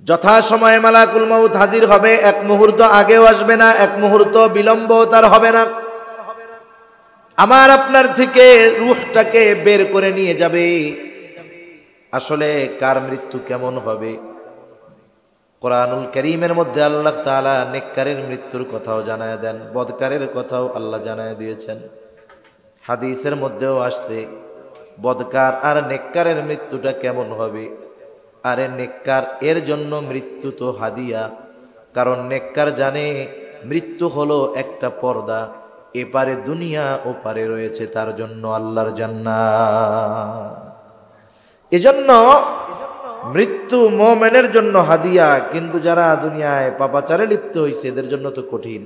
যথাসময়ে মালাকুল মউত হাজির হবে, এক মুহূর্ত আগেও আসবে না, এক মুহূর্ত বিলম্ব তার হবে না। আমার আপনার থেকে রূহটাকে বের করে নিয়ে যাবে। আসলে কার মৃত্যু কেমন হবে? কোরআনুল কারীমের মধ্যে আল্লাহ তাআলা নেককারের মৃত্যুর কথাও জানায় দেন, বদকারের কথাও আল্লাহ জানায় দিয়েছেন। হাদিসের মধ্যেও আসছে বদকার আর নেককারের মৃত্যুটা কেমন হবে। আরে নেককার এর জন্য মৃত্যু তো হাদিয়া, কারণ নেককার জানে মৃত্যু হলো একটা পর্দা, এপারে দুনিয়া ওপারে রয়েছে তার জন্য আল্লাহর জান্নাত। এজন্য মৃত্যু মুমিনের জন্য হাদিয়া, কিন্তু যারা দুনিয়ায় পাপাচারে লিপ্ত হয়েছে এদের জন্য তো কঠিন।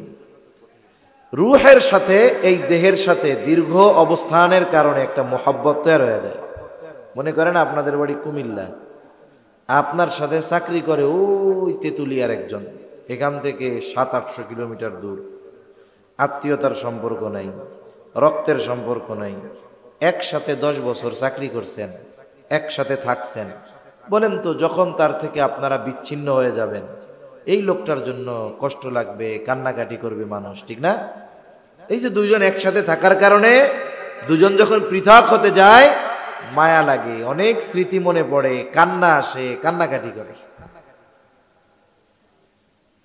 রূহের সাথে এই দেহের সাথে দীর্ঘ অবস্থানের কারণে একটা মহব্বত তৈরি হয়ে যায়। মনে করেন আপনাদের বাড়ি কুমিল্লা, আপনার সাথে চাকরি করে ওই তেতুলিয়ার একজন, এখান থেকে 700-800 কিলোমিটার দূর, আত্মীয়তার সম্পর্ক নাই, রক্তের সম্পর্ক নাই, একসাথে 10 বছর চাকরি করছেন, একসাথে থাকছেন। বলেন তো যখন তার থেকে আপনারা বিচ্ছিন্ন হয়ে যাবেন এই লোকটার জন্য কষ্ট লাগবে, কান্নাকাটি করবে মানুষ, ঠিক না? এই যে দুইজন একসাথে থাকার কারণে দুজন যখন পৃথক হতে যায় মায়া লাগে, অনেক স্মৃতি মনে পড়ে, কান্না আসে, কান্নাকাটি করে।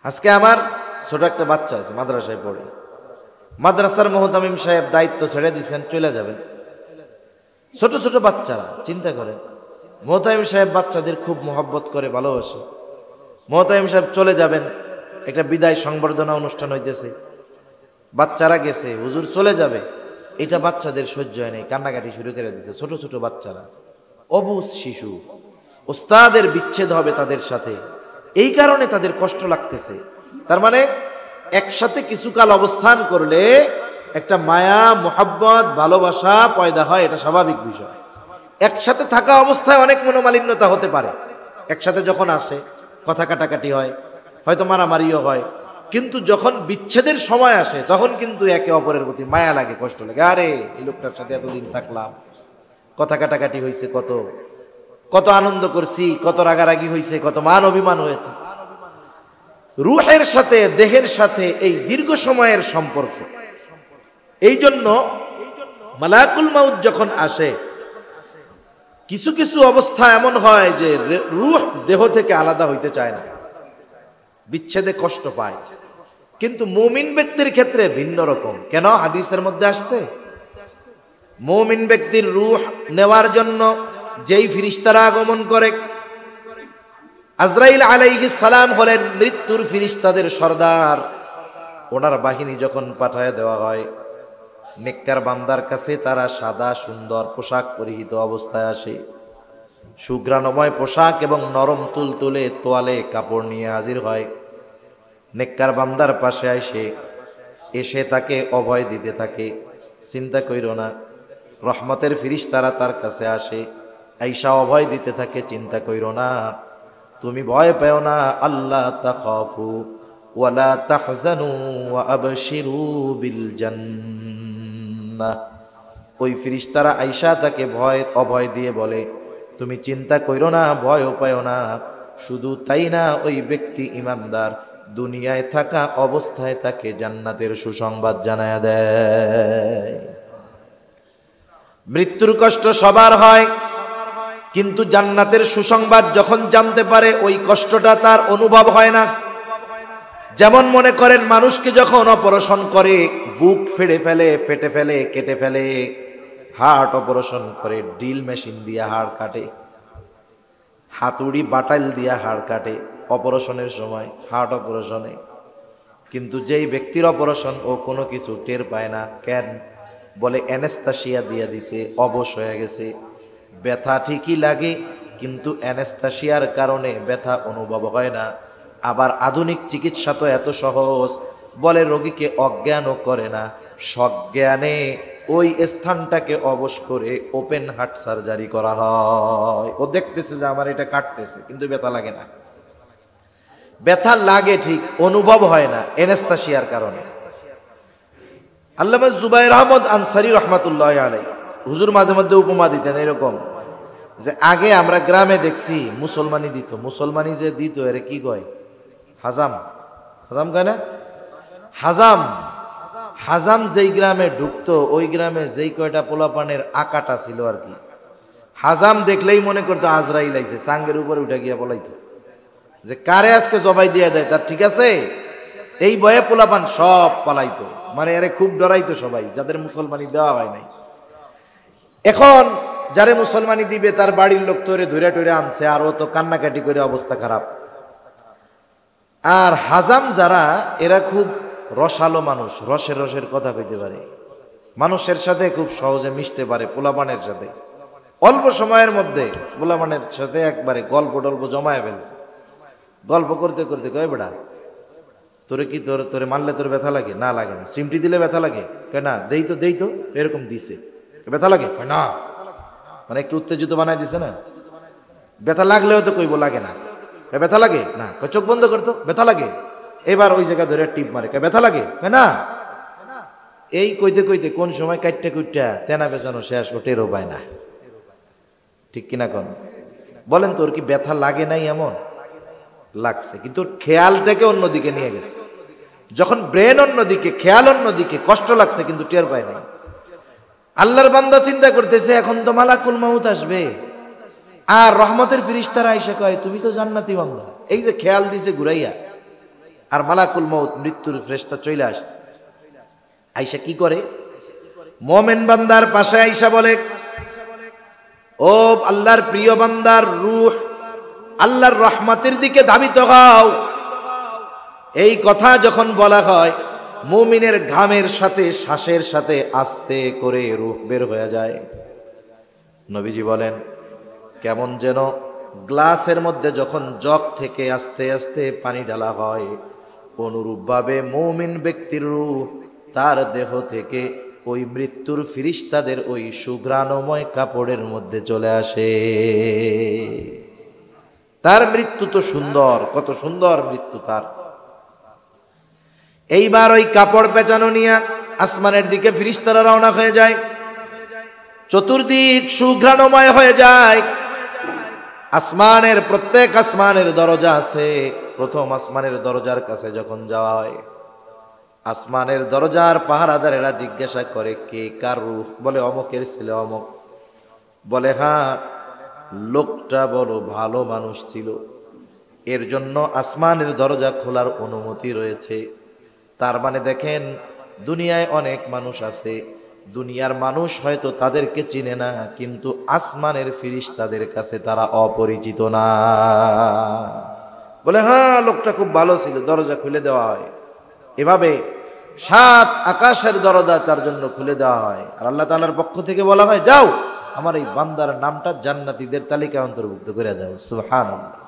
আজকে আমার ছোট একটা বাচ্চা আছে, মাদ্রাসায় পড়ে, মাদ্রাসার মুহতামিম সাহেব দায়িত্ব ছেড়ে দিয়েছেন, চলে যাবেন। ছোট ছোট বাচ্চারা, চিন্তা করেন, মুহতামিম সাহেব বাচ্চাদের খুব মহব্বত করে, ভালোবাসে। মুহতামিম সাহেব চলে যাবেন, একটা বিদায় সংবর্ধনা অনুষ্ঠান হইতেছে, বাচ্চারা গেছে, হুজুর চলে যাবে, এটা বাচ্চাদের সহ্য হয় নাই, কান্নাকাটি শুরু করে দিয়েছে। ছোট ছোট বাচ্চারা, অবুঝ শিশু, ওস্তাদের বিচ্ছেদ হবে তাদের সাথে, এই কারণে তাদের কষ্ট লাগতেছে। তার মানে একসাথে কিছুকাল অবস্থান করলে একটা মায়া, মোহাব্বত, ভালোবাসা পয়দা হয়, এটা স্বাভাবিক বিষয়। একসাথে থাকা অবস্থায় অনেক মনোমালিন্যতা হতে পারে, একসাথে যখন আসে কথা কাটাকাটি হয়, হয়তো মারামারিও হয়, কিন্তু যখন বিচ্ছেদের সময় আসে তখন কিন্তু একে অপরের প্রতি মায়া লাগে, কষ্ট লাগে। আরে এই লোকটার সাথে এতদিন থাকলাম, কথা কাটাকাটি হয়েছে, কত কত আনন্দ করছি, কত রাগারাগি হয়েছে, কত মান অভিমান হয়েছে। রূহের সাথে দেহের সাথে এই দীর্ঘ সময়ের সম্পর্ক। এই জন্য মালাকুল মাউত যখন আসে কিছু কিছু অবস্থা এমন হয় যে রূহ দেহ থেকে আলাদা হইতে চায় না, বিচ্ছেদে কষ্ট পায়। কিন্তু মুমিন ব্যক্তির ক্ষেত্রে ভিন্ন রকম। কেন? হাদিসের মধ্যে আসছে মুমিন ব্যক্তির রূহ নেওয়ার জন্য যেই ফিরিস্তারা আগমন করে, আজরাইল আলাইহিস সালাম হলেন মৃত্যুর ফিরিস্তাদের সর্দার। ওনার বাহিনী যখন পাঠায় দেওয়া হয়, নেককার বান্দার কাছে তারা সাদা সুন্দর পোশাক পরিহিত অবস্থায় আসে, সুঘ্রাণময় পোশাক এবং নরম তুলতুলে তোয়ালে কাপড় নিয়ে হাজির হয়। নেককার বান্দার পাশে এসে তাকে অভয় দিতে থাকে, চিন্তা কইরো না। রহমতের ফিরিস্তারা তার কাছে আসে, আইসা অভয় দিতে থাকে, চিন্তা কইরো না, তুমি ভয় পেও না, আল্লাহ তাখাফু ওয়ালা তাহজানু ওয়া আবশিরু বিল জান্নাহ। ওই ফিরিস্তারা আইসা তাকে অভয় দিয়ে বলে, তুমি চিন্তা কইরো না, ভয়ও পেও না। শুধু তাই না, ওই ব্যক্তি ইমানদার, দুনিয়ায় থাকা অবস্থায় তাকে জান্নাতের সুসংবাদ জানায় দেয়। মৃত্যুর কষ্ট সবার হয়, কিন্তু জান্নাতের সুসংবাদ যখন জানতে পারে ওই কষ্টটা তার অনুভব হয় না। যেমন মনে করেন মানুষকে যখন অপারেশন করে, বুক ফেটে ফেলে, কেটে ফেলে, হার্ট অপারেশন করে, ড্রিল মেশিন দিয়ে হাড় কাটে, হাতুড়ি বাটাইল দিয়া হাড় কাটে অপারেশনের সময়, হার্ট অপারেশনে। কিন্তু যেই ব্যক্তির অপারেশন ও কোনো কিছু টের পায় না, কেন? বলে অ্যানেস্থেসিয়া দিয়ে দিছে, অবশ হয়ে গেছে। ব্যথা ঠিকই লাগে, কিন্তু অ্যানেস্থেসিয়ার কারণে ব্যথা অনুভব হয় না। আবার আধুনিক চিকিৎসা তো এত সহজ, বলে রোগীকে অজ্ঞানও করে না, সজ্ঞানে ওই স্থানটাকে অবশ করে ওপেন হার্ট সার্জারি করা হয়। ও দেখতেছে যে আমার এটা কাটতেছে, কিন্তু ব্যথা লাগে না। ব্যথা লাগে ঠিক, অনুভব হয় না অ্যানেস্থেসিয়ার কারণে। আল্লামা জুবায়ের আহমদ আনসারী রহমাতুল্লাহ আলাইহি হুজুর মাঝে মধ্যে উপমা দিতেন এরকম, যে আগে আমরা গ্রামে দেখছি মুসলমানি দিত, মুসলমানি যে দিত এর কি কয়? হাজাম। হাজাম কয় না? হাজাম। হাজাম যেই গ্রামে ঢুকতো ওই গ্রামে যেই কয়টা পোলাপানের আকাটা ছিল আর কি, হাজাম দেখলেই মনে করতো আজরাইল আইছে, সাঙ্গের উপরে উঠে গিয়া বলাইতো যে কারে আজকে জবাই দিয়ে দেয় তার ঠিক আছে। এই ভয়ে পোলাপান সব পালাইতো, মানে আরে খুব ডরাইতো সবাই যাদের মুসলমানি দেওয়া হয় নাই। এখন যারে মুসলমানি দিবে তার বাড়ির লোক তোরে ধরে টরে আনছে, আর ও তো কান্নাকাটি করে অবস্থা খারাপ। আর হাজাম যারা, এরা খুব রসালো মানুষ, রসের রসের কথা কইতে পারে, মানুষের সাথে খুব সহজে মিশতে পারে, পোলাপানের সাথে অল্প সময়ের মধ্যে পোলাপানের সাথে একবারে গল্প টল্প জমায় ফেলছে। গল্প করতে করতে কয় বেড়া তোরে কি তোরে মারলে তোর ব্যথা লাগে? না লাগে না। সিমটি দিলে ব্যথা লাগে? কয় না। দেই তো এরকম দিছে, ব্যথা লাগে? কয় না। মানে একটু উত্তেজিত বানায় দিছে না। ব্যথা লাগলেও তো কইব লাগে না। কয় ব্যথা লাগে? না। কয় চোখ বন্ধ করতো, ব্যথা লাগে। এবার ওই জায়গা ধরে টিপ মারে, কয় ব্যথা লাগে? কয় না। এই কইতে কইতে কোন সময় কাটটা কুইটা তেনা বেচানো শেষ, ও টেরও পায় না। ঠিক কিনা কোন? বলেন তোর কি ব্যথা লাগে নাই? এমন লাগছে, কিন্তু ওর খেয়ালটাকে অন্যদিকে নিয়ে গেছে। যখন ব্রেন অন্যদিকে, খেয়াল অন্যদিকে, কষ্ট লাগছে কিন্তু টের পায় নাই। আল্লাহর বান্দা চিন্তা করতেছে এখন তো মালাকুল মাউত আসবে, আর রহমতের ফেরেশতারা আইসা কয় তুমি তো জান্নাতি বান্দা। এই যে খেয়াল দিছে ঘুরাইয়া, আর মালাকুল মাউত মৃত্যুর ফেরেশতা চলে আসছে। আইসা কি করে? মোমেন বান্দার পাশে আইসা বলে, ও আল্লাহর প্রিয় বান্দার রূহ আল্লাহর রহমতের দিকে ধাবিত হও। এই কথা যখন বলা হয়, মুমিনের ঘামের সাথে শ্বাসের সাথে আস্তে করে রূহ বের হয়ে যায়। নবীজি বলেন কেমন যেন গ্লাসের মধ্যে যখন জগ থেকে আস্তে আস্তে পানি ঢালা হয়, অনুরূপভাবে মুমিন ব্যক্তির রূহ তার দেহ থেকে ওই মৃত্যুর ফেরেশতাদের ওই সুঘ্রাণময় কাপড়ের মধ্যে চলে আসে। তার মৃত্যু তো সুন্দর, কত সুন্দর মৃত্যু তার। এইবার ওই কাপড় পেঁচানো নিয়ে আসমানের দিকে ফেরেশতারা রওনা হয়ে যায়। চতুর্দিক সুঘ্রাণময় হয়ে যায়। আসমানের প্রত্যেক আসমানের দরজা আছে। প্রথম আসমানের দরজার কাছে যখন যাওয়া হয়, আসমানের দরজার পাহারাদারেরা জিজ্ঞাসা করে কে কার রূহ? বলে অমকের ছেলে অমক। বলে হ্যাঁ, লোকটা বড় ভালো মানুষ ছিল, এর জন্য আসমানের দরজা খোলার অনুমতি রয়েছে। তার মানে দেখেন, দুনিয়ায় অনেক মানুষ আছে, দুনিয়ার মানুষ হয়তো তাদেরকে চিনে না, কিন্তু আসমানের ফেরেশতাদের কাছে তারা অপরিচিত না। বলে হ্যাঁ, লোকটা খুব ভালো ছিল, দরজা খুলে দেওয়া হয়। এভাবে 7 আকাশের দরজা তার জন্য খুলে দেওয়া হয়। আর আল্লাহ তাআলার পক্ষ থেকে বলা হয়, যাও আমার এই বান্দার নামটা জান্নাতীদের তালিকায় অন্তর্ভুক্ত করে দাও। সুবহানাল্লাহ।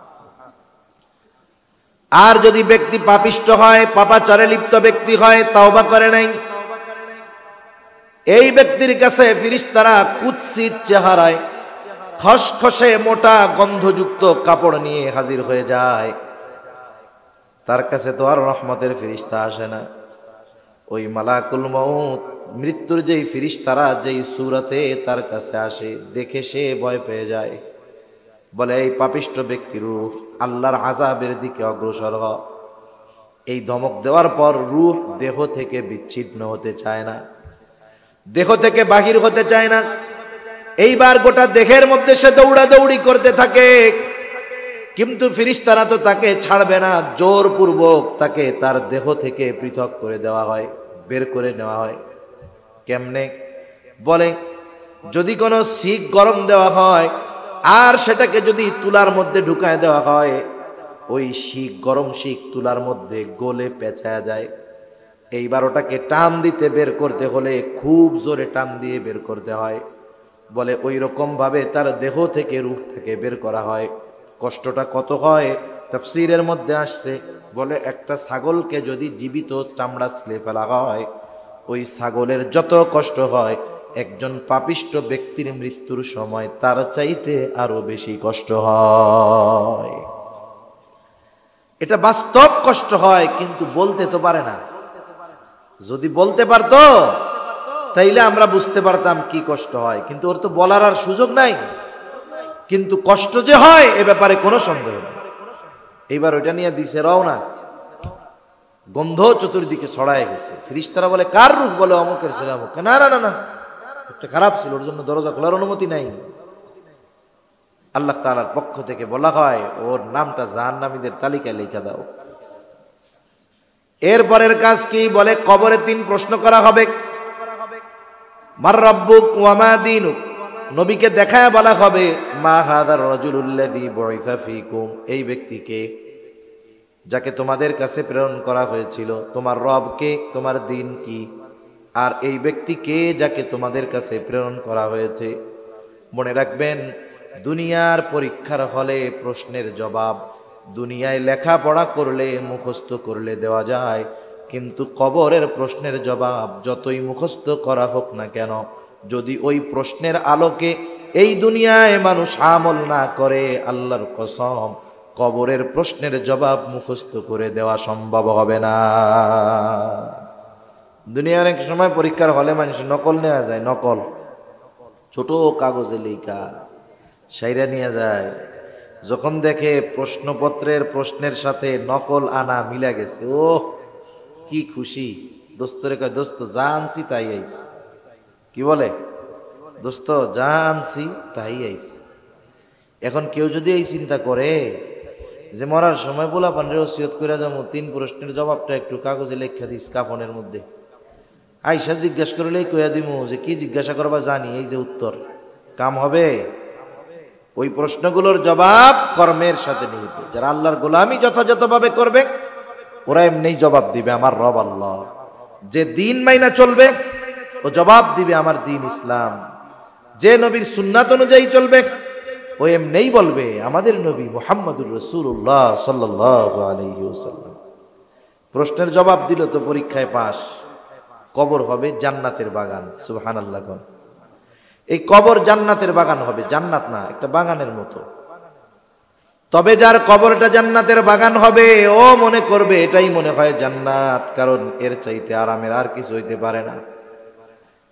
আর যদি ব্যক্তি পাপিষ্ঠ হয়, পাপাচারে লিপ্ত ব্যক্তি হয়, তাওবা করে নাই, এই ব্যক্তির কাছে ফেরেশতারা কুৎসিত চেহারায় খসখসে মোটা গন্ধযুক্ত কাপড় নিয়ে হাজির হয়ে যায়। তার কাছে তো আর রহমতের ফেরেশতা আসে না। ওই মালাকুল মউত, মৃত্যুর যেই ফেরেশতারা যেই সূরাতে তার কাছে আসে, দেখে সে ভয় পেয়ে যায়। বলে এই পাপিষ্ঠ ব্যক্তির রূহ আল্লাহর আযাবের দিকে অগ্রসর হ। এই ধমক দেওয়ার পর রূহ দেহ থেকে বিচ্ছিন্ন হতে চায় না, দেহ থেকে বাহির হতে চায় না। এইবার গোটা দেহের মধ্যে সে দৌড়াদৌড়ি করতে থাকে, কিন্তু ফেরেশতারা তো তাকে ছাড়বে না। জোরপূর্বক তাকে তার দেহ থেকে পৃথক করে দেওয়া হয়, বের করে নেওয়া হয়। কেমনে? বলে যদি কোনো শিক গরম দেওয়া হয় আর সেটাকে যদি তুলার মধ্যে ঢুকায় দেওয়া হয়, ওই শিক, গরম শিক তুলার মধ্যে গলে পেঁচায়া যায়। এইবার ওটাকে টান দিতে বের করতে হলে খুব জোরে টান দিয়ে বের করতে হয়। বলে ওই রকম ভাবে তার দেহ থেকে রূহটাকে বের করা হয়। কষ্টটা কত হয় তাফসীরের মধ্যে আসছে। বলে একটা ছাগলকে যদি জীবিত চামড়া ছিলে ফেলা হয়, ওই ছাগলের যত কষ্ট হয় একজন পাপিষ্ঠ ব্যক্তির মৃত্যুর সময় তার চাইতে আরো বেশি কষ্ট হয়। এটা বাস্তব কষ্ট হয়, কিন্তু বলতে তো পারে না। যদি বলতে পারতো তাইলে আমরা বুঝতে পারতাম কি কষ্ট হয়, কিন্তু ওর তো বলার আর সুযোগ নাই। কিন্তু কষ্ট যে হয় এ ব্যাপারে কোনো সন্দেহ নেই। এইবার ওইটা নিয়ে দিছে রওনা, গন্ধ চতুর্দিকে ছড়ায় গেছে। ফেরেশতারা বলে কার রূহ? বলে অমুকের ছিল অমুক। না না না না, একটা খারাপ ছিল, ওর জন্য দরজা খোলার অনুমতি নাই। আল্লাহ তাআলার পক্ষ থেকে বলা হয় ওর নামটা জাহান্নামীদের তালিকায় লেখা দাও। এরপরের কাজ কি? বলে কবরে 3 প্রশ্ন করা হবে। মার রাব্বুক ওয়া মা দীনুক। নবীকে দেখায় বলা হবে মা হাযার রাজুলুল্লাযী বুইসা ফীকুম, এই ব্যক্তিকে যাকে তোমাদের কাছে প্রেরণ করা হয়েছিল, তোমার রব কে, তোমার দিন কি, আর এই ব্যক্তি কে যাকে তোমাদের কাছে প্রেরণ করা হয়েছে। মনে রাখবেন, দুনিয়ার পরীক্ষার হলে প্রশ্নের জবাব দুনিয়ায় লেখাপড়া করলে মুখস্থ করলে দেওয়া যায়, কিন্তু কবরের প্রশ্নের জবাব যতই মুখস্থ করা হোক না কেন, যদি ওই প্রশ্নের আলোকে এই দুনিয়ায় মানুষ আমল না করে, আল্লাহর কসম কবরের প্রশ্নের জবাব মুখস্থ করে দেওয়া সম্ভব হবে না। দুনিয়ার অনেক সময় পরীক্ষার হলে মানুষ নকল নেওয়া যায়, নকল ছোট কাগজে লেখা সাইরা নিয়ে যায়। যখন দেখে প্রশ্নপত্রের প্রশ্নের সাথে নকল আনা মিলা গেছে, ও কি খুশি। দোস্তরে কয় দোস্ত যা আনছি তাই আইছে। কি বলে? দোস্ত যা আনছি তাই আইছে। এখন কেউ যদি এই চিন্তা করে যে মরার সময় বলা পান্ডের ওসিয়ত করে যাবো 3 প্রশ্নের জবাবটা একটু কাগজে লেখা দিস কাফনের মধ্যে, আইসা জিজ্ঞাসা করলেই কইয়া দিমু যে কি জিজ্ঞাসা করবা জানি, এই যে উত্তর, কাম হবে? ওই প্রশ্নগুলোর জবাব কর্মের সাথে নিহিত। যারা আল্লাহর গোলামি যথাযথভাবে করবে ওরা এমনি জবাব দিবে আমার রব আল্লাহ। যে দিন মাইনা চলবে ও জবাব দিবে আমার দিন ইসলাম। যে নবীর সুন্নাত অনুযায়ী চলবে ও এমনি বলবে আমাদের নবী মুহাম্মদুর রাসূলুল্লাহ সাল্লাল্লাহু আলাইহি ওয়াসাল্লাম। প্রশ্নের জবাব দিল তো পরীক্ষায় পাস। কবর হবে জান্নাতের বাগান। সুবহানাল্লাহ। এই কবর জান্নাতের বাগান হবে, জান্নাত না, একটা বাগানের মতো। তবে যার কবরটা জান্নাতের বাগান হবে ও মনে করবে এটাই মনে হয় জান্নাত, কারণ এর চাইতে আরামের আর কিছু হইতে পারে না।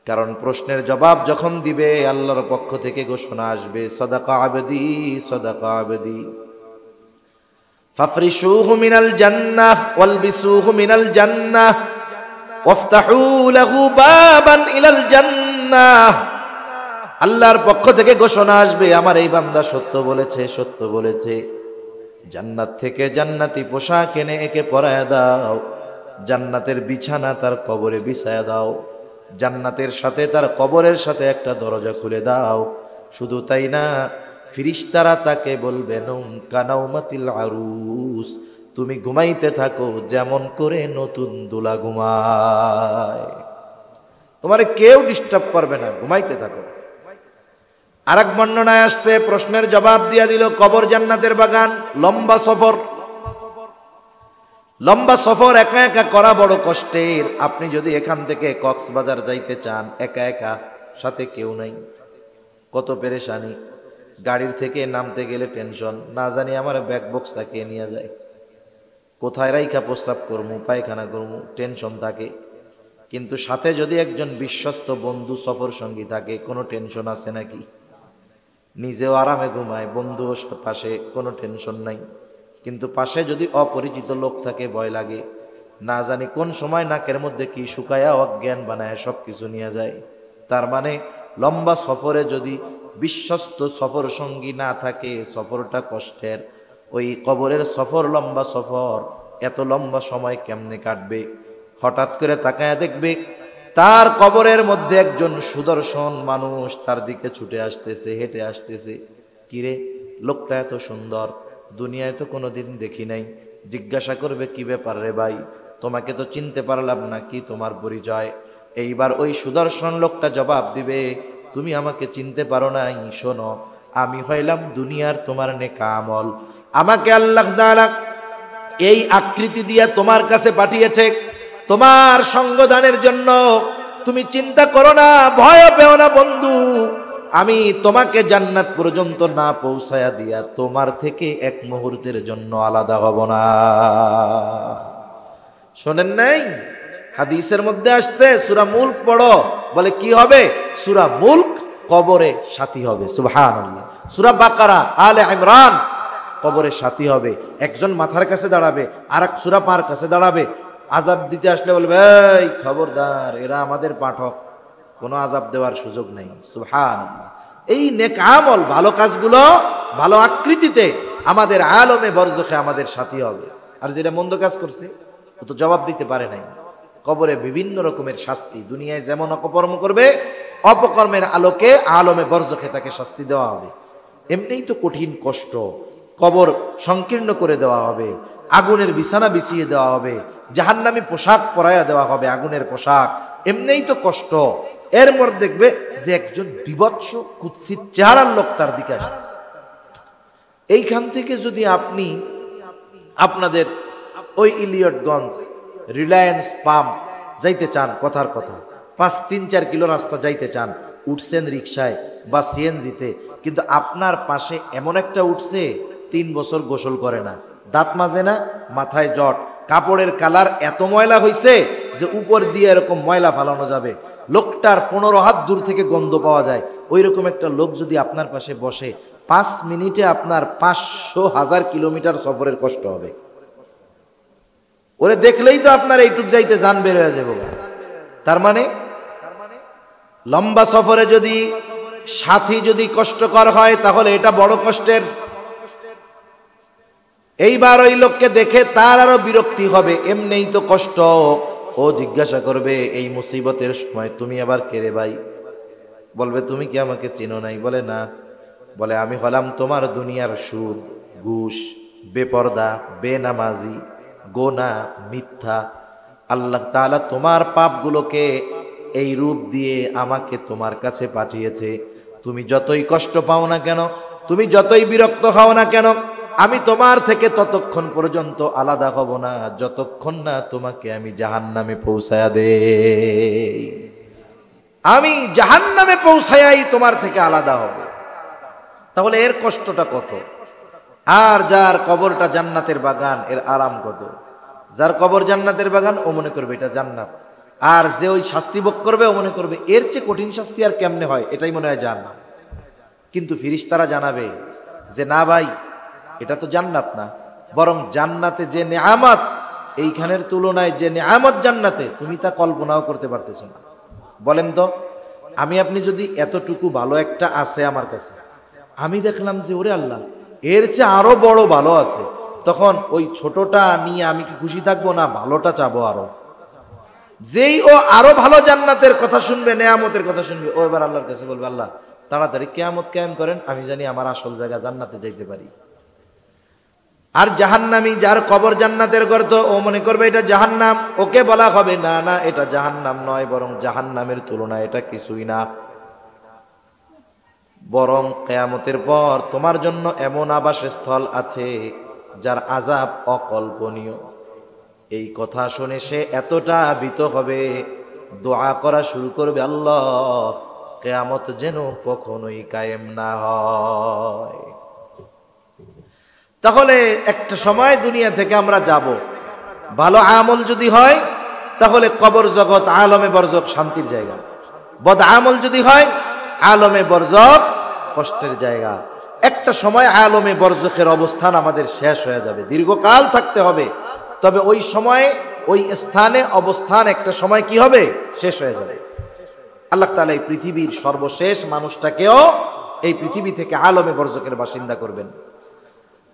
কারণ প্রশ্নের জবাব যখন দিবে আল্লাহর পক্ষ থেকে ঘোষণা আসবে সাদাকা আবদি সাদাকা আবদি, ফাফরিশুহু মিনাল জান্নাহ ওয়ালবিসুহু মিনাল জান্নাহ ওয়াফতাহু লাহু বাবান ইলাল জান্নাহ। আল্লাহর পক্ষ থেকে ঘোষণা আসবে আমার এই বান্দা সত্য বলেছে, সত্য বলেছে। জান্নাত থেকে জান্নাতি পোশাক এনে একে পরায় দাও, জান্নাতের বিছানা তার কবরে বিছায়া দাও, জান্নাতের সাথে তার কবরের সাথে একটা দরজা খুলে দাও। শুধু তাই না, ফিরিশতারা তাকে বলবে কানাউমাতিল আরুস, তুমি ঘুমাইতে থাকো যেমন করে নতুন দুলা ঘুমায়, তোমারে কেউ ডিস্টার্ব করবে না, ঘুমাইতে থাকো। আরেক বর্ণনায় আসছে প্রশ্নের জবাব দিয়া দিল কবর জান্নাতের বাগান। লম্বা সফর, লম্বা সফর একা একা করা বড় কষ্টের। আপনি যদি এখান থেকে কক্সবাজার যাইতে চান একা একা, সাথে কেউ নাই, কত পেরেশানি। গাড়ির থেকে নামতে গেলে টেনশন, না জানি আমার ব্যাগ বক্সটা কে নিয়ে যায়, কোথায় রাইখা প্রস্রাব করমু পায়খানা করমু, টেনশন থাকে। কিন্তু সাথে যদি একজন বিশ্বস্ত বন্ধু সফর সঙ্গী থাকে, কোনো টেনশন আছে নাকি? নিজেও আরামে ঘুমায়, বন্ধুও পাশে, কোনো টেনশন নাই। কিন্তু পাশে যদি অপরিচিত লোক থাকে ভয় লাগে, না জানি কোন সময় নাকের মধ্যে কি শুকায়া অজ্ঞান বানায় সব কিছু নিয়ে যায়। তার মানে লম্বা সফরে যদি বিশ্বস্ত সফর সঙ্গী না থাকে সফরটা কষ্টের। ওই কবরের সফর লম্বা সফর, এত লম্বা সময় কেমনে কাটবে? হঠাৎ করে তাকায়া দেখবে তার কবরের মধ্যে একজন সুদর্শন মানুষ তার দিকে ছুটে আসতেছে, হেঁটে আসতেছে। কিরে, লোকটা এত সুন্দর, দুনিয়ায় তো কোনোদিন দেখি নাই। জিজ্ঞাসা করবে কি ব্যাপার রে ভাই, তোমাকে তো চিনতে পারলাম না, কি তোমার পরিচয়? এইবার ওই সুদর্শন লোকটা জবাব দিবে তুমি আমাকে চিনতে পারো নাই, শোনো আমি হইলাম দুনিয়ার তোমার নেকা আমল। আমাকে আল্লাহ তাআলা এই আকৃতি দিয়া তোমার কাছে পাঠিয়েছে তোমার সঙ্গদানের জন্য। তুমি চিন্তা করো না, ভয় পেও না বন্ধু, আমি তোমাকে জান্নাত পর্যন্ত না পৌঁছায়া দিয়া তোমার থেকে এক মুহূর্তের জন্য আলাদা হব না। শোনেন নাই? হাদিসের মধ্যে আসছে সূরা মুলক পড়ো, বলে কি হবে? সূরা মুলক কবরে সাথী হবে। সুবহানাল্লাহ। সূরা বাকারা, আলে ইমরান, কবরে সাথী হবে। একজন মাথার কাছে দাঁড়াবে, আর এক সূরা পার কাছে দাঁড়াবে। আযাব দিতে আসলে বলবে, এই খবরদার, এরা আমাদের পাঠক, কোনো আযাব দেওয়ার সুযোগ নেই। সুবহানাল্লাহ। এই নেক আমল, ভালো কাজগুলো ভালো আকৃতিতে আমাদের আলমে বরজখে আমাদের সাথী হবে। আর যেটা মন্দ কাজ করছে ও তো জবাব দিতে পারে নাই। কবরে বিভিন্ন রকমের শাস্তি, দুনিয়ায় যেমন অপকর্ম করবে অপকর্মের আলোকে আলমে বরজখে তাকে শাস্তি দেওয়া হবে। এমনিই তো কঠিন কষ্ট, কবর সংকীর্ণ করে দেওয়া হবে, আগুনের বিছানা বিছিয়ে দেওয়া হবে, জাহান্নামী পোশাক পরাইয়া দেওয়া হবে, আগুনের পোশাক। এমনিই তো কষ্ট, এর মধ্যে দেখবে যে একজন বিভৎস কুৎসিত চেহারার লোক তার দিকে আসছে। এইখান থেকে যদি আপনি আপনাদের ওই ইলিয়টগঞ্জ, রিলায়েন্স পাম্প যাইতে চান, কথার কথা 5-3-4 কিলো রাস্তা যাইতে চান, উঠছেন রিক্সায় বা সিএনজিতে, কিন্তু আপনার পাশে এমন একটা উঠছে 3 বছর গোসল করে না, দাঁত মাজে না, মাথায় জট, কাপড়ের কালার এত ময়লা হয়েছে যে উপর দিয়ে এরকম ময়লা ফালানো যাবে, লোকটার 15 হাত দূর থেকে গন্ধ পাওয়া যায়, ওই রকম একটা লোক যদি আপনার পাশে বসে, 5 মিনিটে আপনার 500,000 কিলোমিটার সফরের কষ্ট হবে। ওরে দেখলেই তো আপনার এইটুক যাইতে জান বের হয়ে যাবে। তার মানে লম্বা সফরে যদি সাথী যদি কষ্টকর হয়, তাহলে এটা বড় কষ্টের। এইবার ওই লোককে দেখে তার আরো বিরক্তি হবে, এমনিই তো কষ্ট। ও জিজ্ঞাসা করবে, এই মুসিবতের সময় তুমি আবার কে রে ভাই? বলবে, তুমি কি আমাকে চেনো নাই? বলে, না। বলে, আমি হলাম তোমার দুনিয়ার সুদ, ঘুষ, বেপর্দা, বেনামাজি, গোনা, মিথ্যা। আল্লাহ তাআলা তোমার পাপগুলোকে এই রূপ দিয়ে আমাকে তোমার কাছে পাঠিয়েছে। তুমি যতই কষ্ট পাও না কেন, তুমি যতই বিরক্ত হও না কেন, আমি তোমার থেকে ততক্ষণ পর্যন্ত আলাদা হব না যতক্ষণ না তোমাকে আমি জাহান্নামে পৌঁছায়া দেই। আমি জাহান্নামে পৌঁছায়াই তোমার থেকে আলাদা হব। তাহলে এর কষ্টটা কত? আর যার কবরটা জান্নাতের বাগান, এর আরাম কত? যার কবর জান্নাতের বাগান, ও মনে করবে এটা জান্নাত। আর যে ওই শাস্তি ভোগ করবে, ও মনে করবে এর চেয়ে কঠিন শাস্তি আর কেমনে হয়, এটাই মনে হয় জান্নাত। কিন্তু ফেরেশতারা জানাবে যে না ভাই, এটা তো জান্নাত না, বরং জান্নাতে যে নেয়ামত, এইখানের তুলনায় যে নেয়ামত জান্নাতে, তুমি তা কল্পনাও করতে পারতেছো না। বলেন তো, আমি আপনি যদি এতটুকু ভালো একটা আছে আমার কাছে, আমি দেখলাম যে ওরে আল্লাহ, এর চেয়ে আরো বড় ভালো আছে, তখন ওই ছোটটা নিয়ে আমি কি খুশি থাকবো না ভালোটা চাবো আরো? যেই ও আরো ভালো জান্নাতের কথা শুনবে, নেয়ামতের কথা শুনবে, ও এবার আল্লাহর কাছে বলবে, আল্লাহ তাড়াতাড়ি কিয়ামত কায়েম করেন, আমি জানি আমার আসল জায়গা জান্নাতে যাইতে পারি। আর জাহান্নামী, যার কবর জান্নাতের গর্ত, ও মনে করবে এটা জাহান্নাম। ওকে বলা হবে, না না, এটা জাহান্নাম নয়, বরং জাহান্নামের তুলনায় এটা কিছুই না, বরং কিয়ামতের পর তোমার জন্য এমন আবাসস্থল আছে যার আযাব অকল্পনীয়। এই কথা শুনে সে এতটা ভীত হবে, দোয়া করা শুরু করবে, আল্লাহ কিয়ামত যেন কখনোই কায়েম না হয়। তাহলে একটা সময় দুনিয়া থেকে আমরা যাব, ভালো আমল যদি হয় তাহলে কবর জগৎ, আলমে বরজখ শান্তির জায়গা। বদ আমল যদি হয়, আলমে বরজখ কষ্টের জায়গা। একটা সময় আলমে বরজখের অবস্থান আমাদের শেষ হয়ে যাবে, দীর্ঘকাল থাকতে হবে, তবে ওই সময় ওই স্থানে অবস্থান একটা সময় কি হবে, শেষ হয়ে যাবে। আল্লাহ তাআলা এই পৃথিবীর সর্বশেষ মানুষটাকেও এই পৃথিবী থেকে আলমে বরজখের বাসিন্দা করবেন।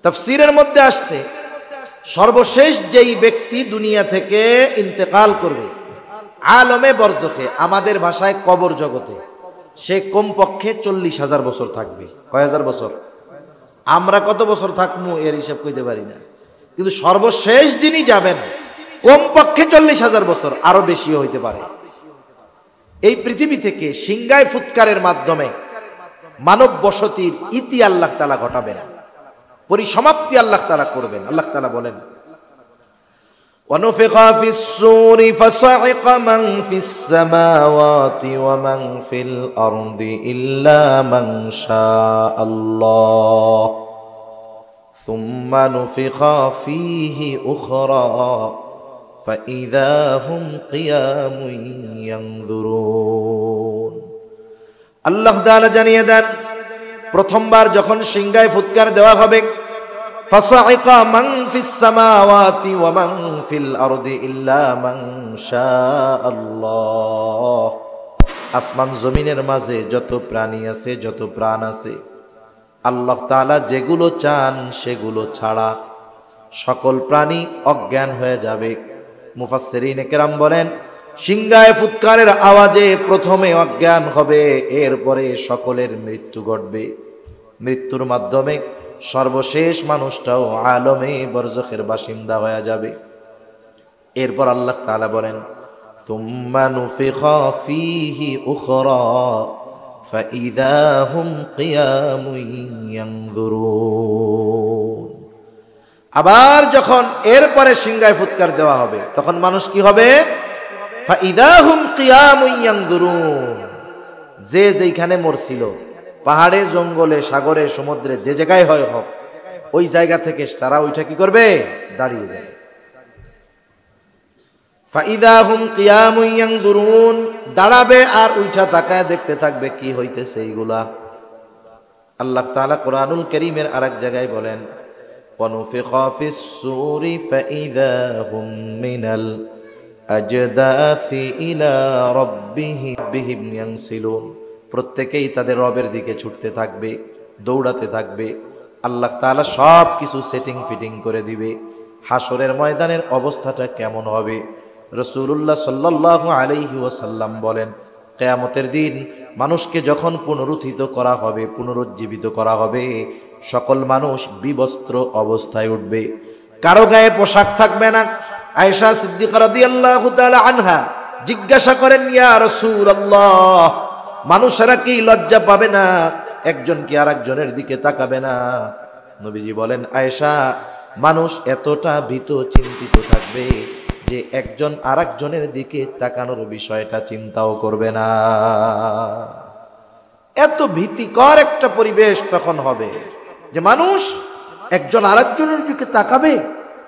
তাফসীরের মধ্যে আসছে, সর্বশেষ যেই ব্যক্তি দুনিয়া থেকে ইন্তেকাল করবে আলমে বরজখে, আমাদের ভাষায় কবর জগতে, সে কমপক্ষে 40,000 বছর থাকবে। কয় হাজার বছর? আমরা কত বছর থাকবো এর হিসাব কইতে পারি না, কিন্তু সর্বশেষ যিনি যাবেন কমপক্ষে 40,000 বছর, আরো বেশিও হইতে পারে। এই পৃথিবী থেকে সিংগায় ফুৎকারের মাধ্যমে মানব বসতির ইতি আল্লাহ তাআলা ঘটাবেন, পরিসমাপ্তি আল্লাহ তাআলা করবেন। আল্লাহ তাআলা বলেন, وَنُفِخَ فِي الصُّورِ فَصَعِقَ مَنْ فِي السَّمَاوَاتِ وَمَنْ فِي الْأَرْضِ إِلَّا مَنْ شَاءَ اللَّهُ ثُمَّ نُفِخَ فِيهِ أُخْرَى فَإِذَا هُمْ قِيَامٌ يَنْظُرُونَ। আল্লাহ তাআলা জানিয়ে দেন, প্রথমবার যখন সিংহায় ফুৎকার দেওয়া হবে, ফাসাইকা মান ফিস সামাওয়াতি ওয়া মান ফিল আরদি ইল্লা মান শাআল্লাহ। আসমান জমিনের মাঝে যত প্রাণী আছে, যত প্রাণ আছে, আল্লাহ তাআলা যেগুলো চান সেগুলো ছাড়া সকল প্রাণী অজ্ঞান হয়ে যাবে। মুফাসসিরিনে কেরাম বলেন, সিংহায় ফুৎকারের আওয়াজে প্রথমে অজ্ঞান হবে, এরপরে সকলের মৃত্যু ঘটবে। মৃত্যুর মাধ্যমে সর্বশেষ মানুষটাও আলমে বরজখের বাসিন্দা হয়ে যাবে। এরপর আল্লাহ তাআলা বলেন, সুম্মা নুফিখা ফীহি উখরা ফাইযা হুম কিয়ামুন ইয়ানজুরুন। আবার যখন এরপরে সিংহায় ফুৎকার দেওয়া হবে, তখন মানুষ কি হবে? ফাইযা হুম কিয়ামুন ইয়ানজুরুন। যে যেখানে মরছিল, পাহাড়ে, জঙ্গলে, সাগরে, সমুদ্রে, যে জায়গায় হয় হোক, ওই জায়গা থেকে তারা ওইটা কি করবে? দাঁড়িয়ে যাবে। ফাইদা হুম কিয়ামুন ইয়ানজুরুন, দাঁড়াবে আর উইঠা তাকায় দেখতে থাকবে কি হইতেছে এইগুলা। আল্লাহ তাআলা কোরআনুল কারীমের আরেক জায়গায় বলেন, ওয়ানুফিখা ফিস সূরি ফাইদা হুম মিনাল আজদাসি ইলা রাব্বিহিম ইয়ানসিলুন। প্রত্যেকেই তাদের রবের দিকে ছুটতে থাকবে, দৌড়াতে থাকবে। আল্লাহ তাআলা সব কিছু সেটিং ফিটিং করে দিবে। হাসরের ময়দানের অবস্থাটা কেমন হবে? রাসূলুল্লাহ সাল্লাল্লাহু আলাইহি ওয়াসাল্লাম বলেন, কিয়ামতের দিন মানুষকে যখন পুনরুত্থিত করা হবে, পুনরুজ্জীবিত করা হবে, সকল মানুষ বিবস্ত্র অবস্থায় উঠবে, কারো গায়ে পোশাক থাকবে না। আয়েশা সিদ্দিকা রাদিয়াল্লাহু তাআলা আনহা জিজ্ঞাসা করেন, ইয়া রাসূলুল্লাহ, মানুষেরা কি লজ্জা পাবে না? একজন কি আরেকজনের দিকে তাকাবে না? নবীজি বলেন, আয়েশা, মানুষ এতটা ভীত চিন্তিত থাকবে যে একজন আরেকজনের দিকে তাকানোর বিষয়টা চিন্তাও করবে না। এত ভীতিকর একটা পরিবেশ তখন হবে যে মানুষ একজন আরেকজনের দিকে তাকাবে,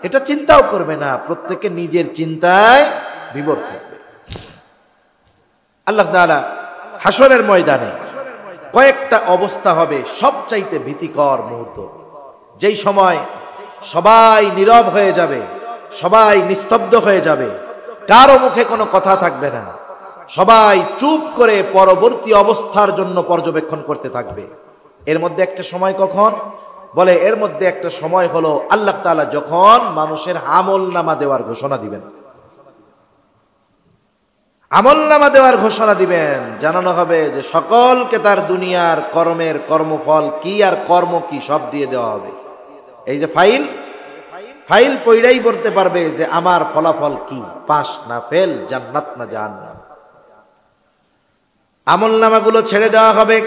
এটা চিন্তাও করবে না। প্রত্যেকে নিজের চিন্তায় বিভোর থাকবে। আল্লাহ তাআলা হাসরের ময়দানে কয়েকটা অবস্থা হবে সবচাইতে ভীতিকর মুহূর্ত, যেই সময় সবাই নীরব হয়ে যাবে, সবাই নিস্তব্ধ হয়ে যাবে, কারো মুখে কোনো কথা থাকবে না, সবাই চুপ করে পরবর্তী অবস্থার জন্য পর্যবেক্ষণ করতে থাকবে। এর মধ্যে একটা সময় কখন? বলে এর মধ্যে একটা সময় হলো আল্লাহ তাআলা যখন মানুষের আমলনামা দেওয়ার ঘোষণা দিবেন। আমলনামা দেওয়ার ঘোষণা দিবেন, জানানো হবে যে সকলকে তার দুনিয়ার কর্মের কর্মফল কি আর কর্ম কি সব দিয়ে দেওয়া হবে। এই যে ফাইল পড়াই বলতে পারবে যে আমার ফলাফল কি, পাস না ফেল, জান্নাত না জাহান্নাম। আমলনামাগুলো ছেড়ে দেওয়া হবে।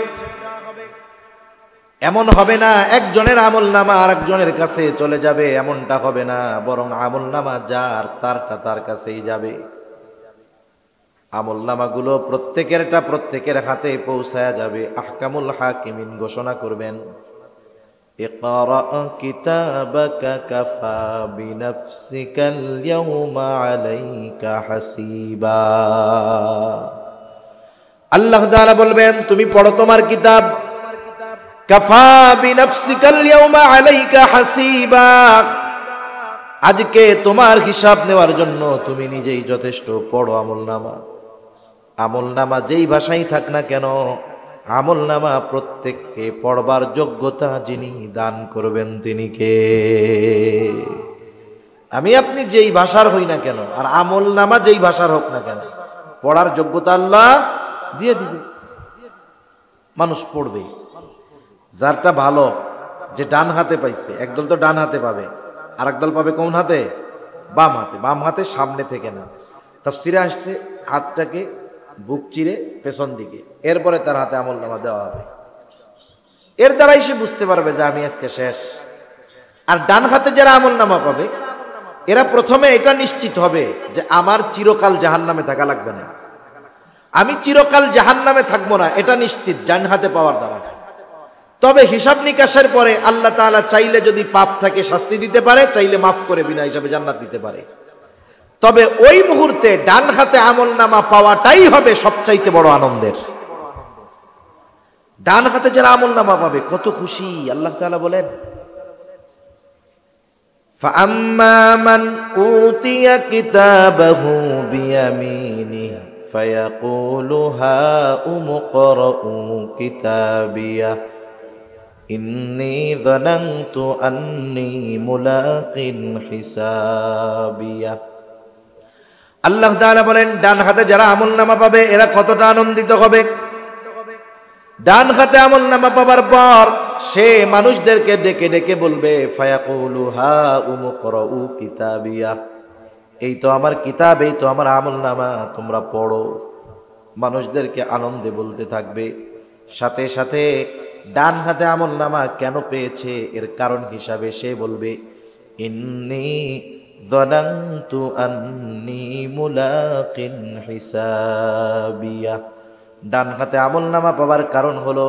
এমন হবে না একজনের আমলনামা আরেকজনের কাছে চলে যাবে, এমনটা হবে না, বরং আমলনামা যার তারটা তার কাছেই যাবে। আমলনামাগুলো প্রত্যেকের হাতে পৌঁছায়া যাবে। আহকামুল হাকিমিন ঘোষণা করবেন, ইকরা কিতাবাকা কাফা বিনাফসিকাল ইয়াউমা আলাইকা হাসিবা। আল্লাহ তাআলা বলবেন, তুমি পড়ো তোমার কিতাব, কাফা বিনাফসিকাল ইয়াউমা আলাইকা হাসিবা। আজকে তোমার হিসাব নেওয়ার জন্য তুমি নিজেই যথেষ্ট। পড়ো আমলনামা। আমলনামা যেই ভাষাই থাক না কেন, আমলনামা প্রত্যেককে পড়বার যোগ্যতা যিনি দান করবেন তিনি কে? আমি আপনি যেই ভাষার হই না কেন, আর আমলনামা যেই ভাষার হোক না কেন, পড়ার যোগ্যতা আল্লাহ দিয়ে দিবে। মানুষ পড়বে। যারটা ভালো, যে ডান হাতে পাইছে, একদল তো ডান হাতে পাবে, আর একদল পাবে কোন হাতে? বাম হাতে। বাম হাতে সামনে থেকে না, তাফসীরে আসছে হাতটাকে বুক চিরে পেছন দিকে, এরপরে তার হাতে আমলনামা দেওয়া হবে। এর দ্বারাই সে বুঝতে পারবে যে আমি আজকে শেষ। আর ডান হাতে যারা আমলনামা পাবে, এরা প্রথমে এটা নিশ্চিত হবে যে আমার চিরকাল জাহান্নামে থাকা লাগবে না, আমি চিরকাল জাহান্নামে থাকবো না, এটা নিশ্চিত ডান হাতে পাওয়ার দ্বারা। তবে হিসাব নিকাশের পরে আল্লাহ তাআলা চাইলে যদি পাপ থাকে শাস্তি দিতে পারে, চাইলে মাফ করে বিনা হিসাবে জান্নাত দিতে পারে। তবে ওই মুহূর্তে ডান হাতে আমলনামা পাওয়াটাই হবে সবচাইতে বড় আনন্দের। ডান হাতে যারা আমল নামা পাবে কত খুশি। আল্লাহ তাআলা বলেন, فَأَمَّا مَنْ أُوتِيَ كِتَابَهُ بِيَمِينِهِ فَيَقُولُ هَاؤُمُ اقْرَءُوا كِتَابِيَهْ إِنِّي ظَنَنْتُ أَنِّي مُلَاقٍ حِسَابِيَهْ। আল্লাহ তাআলা বলেন, ডান হাতে যারা আমল নামা পাবে এরা কতটা আনন্দিত হবে। ডান হাতে আমল নামা পাবার পর সে মানুষদেরকে ডেকে ডেকে বলবে, ফায়াকুলু হাউমু করাউ কিতাবিয়া, এই তো আমার কিতাব, এই তো আমার আমল নামা, তোমরা পড়ো। মানুষদেরকে আনন্দে বলতে থাকবে। সাথে সাথে ডান হাতে আমল নামা কেন পেয়েছে এর কারণ হিসাবে সে বলবে, ইন্নী যানানতু আন্নী মুলাকিন হিসাবিয়া। ডান হাতে আমল নামা পাবার কারণ হলো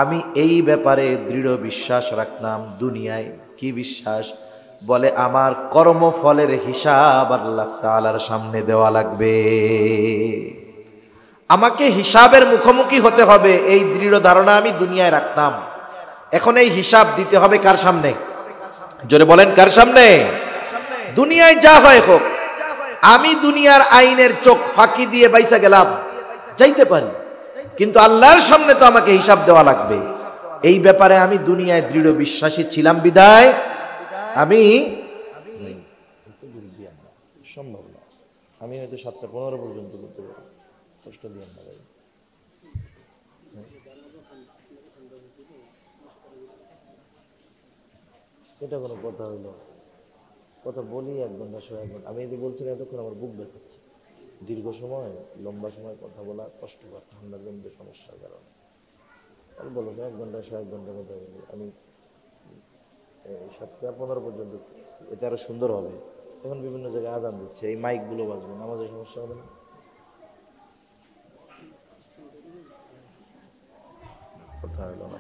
আমি এই ব্যাপারে দৃঢ় বিশ্বাস রাখলাম। দুনিয়ায় কি বিশ্বাস? বলে আমার কর্মফলের হিসাব আল্লাহ তাআলার সামনে দেওয়া লাগবে, আমাকে হিসাবের মুখোমুখি হতে হবে, এই দৃঢ় ধারণা আমি দুনিয়ায় রাখতাম। এখন এই হিসাব দিতে হবে কার সামনে? জোরে বলেন, কার সামনে? দুনিয়ায় যা হয় হোক, আমি দুনিয়ার আইনের চোখ ফাঁকি দিয়ে বাইসা গেলাম, যাইতে পারি, কিন্তু আল্লাহর সামনে তো আমাকে হিসাব দেওয়া লাগবে। এই ব্যাপারে আমি দুনিয়ায় দৃঢ় বিশ্বাসী ছিলাম বিদায় আমি সম্ভব না, আমি হয়তো 7:15 পর্যন্ত করতে পারি, কষ্ট দিয়ে না ভাই। এটা কোনো কথা হইলো? কথা বলি 1 ঘন্টা 1 ঘন্টা। আমি যদি বলছিলাম এতক্ষণ আমার বুক ব্যথাচ্ছে। দীর্ঘ সময় লম্বা সময় কথা বলা কষ্টকর, ঠান্ডার জনিত সমস্যার কারণে। আমি বলো 1 ঘন্টা 1 ঘন্টা কথা বলি, আমি 7:15 পর্যন্ত, এতে আরো সুন্দর হবে। এখন বিভিন্ন জায়গায় আজান দিচ্ছে, এই মাইকগুলো বাজবে, নামাজের সমস্যা হবে না? কথা হইল না।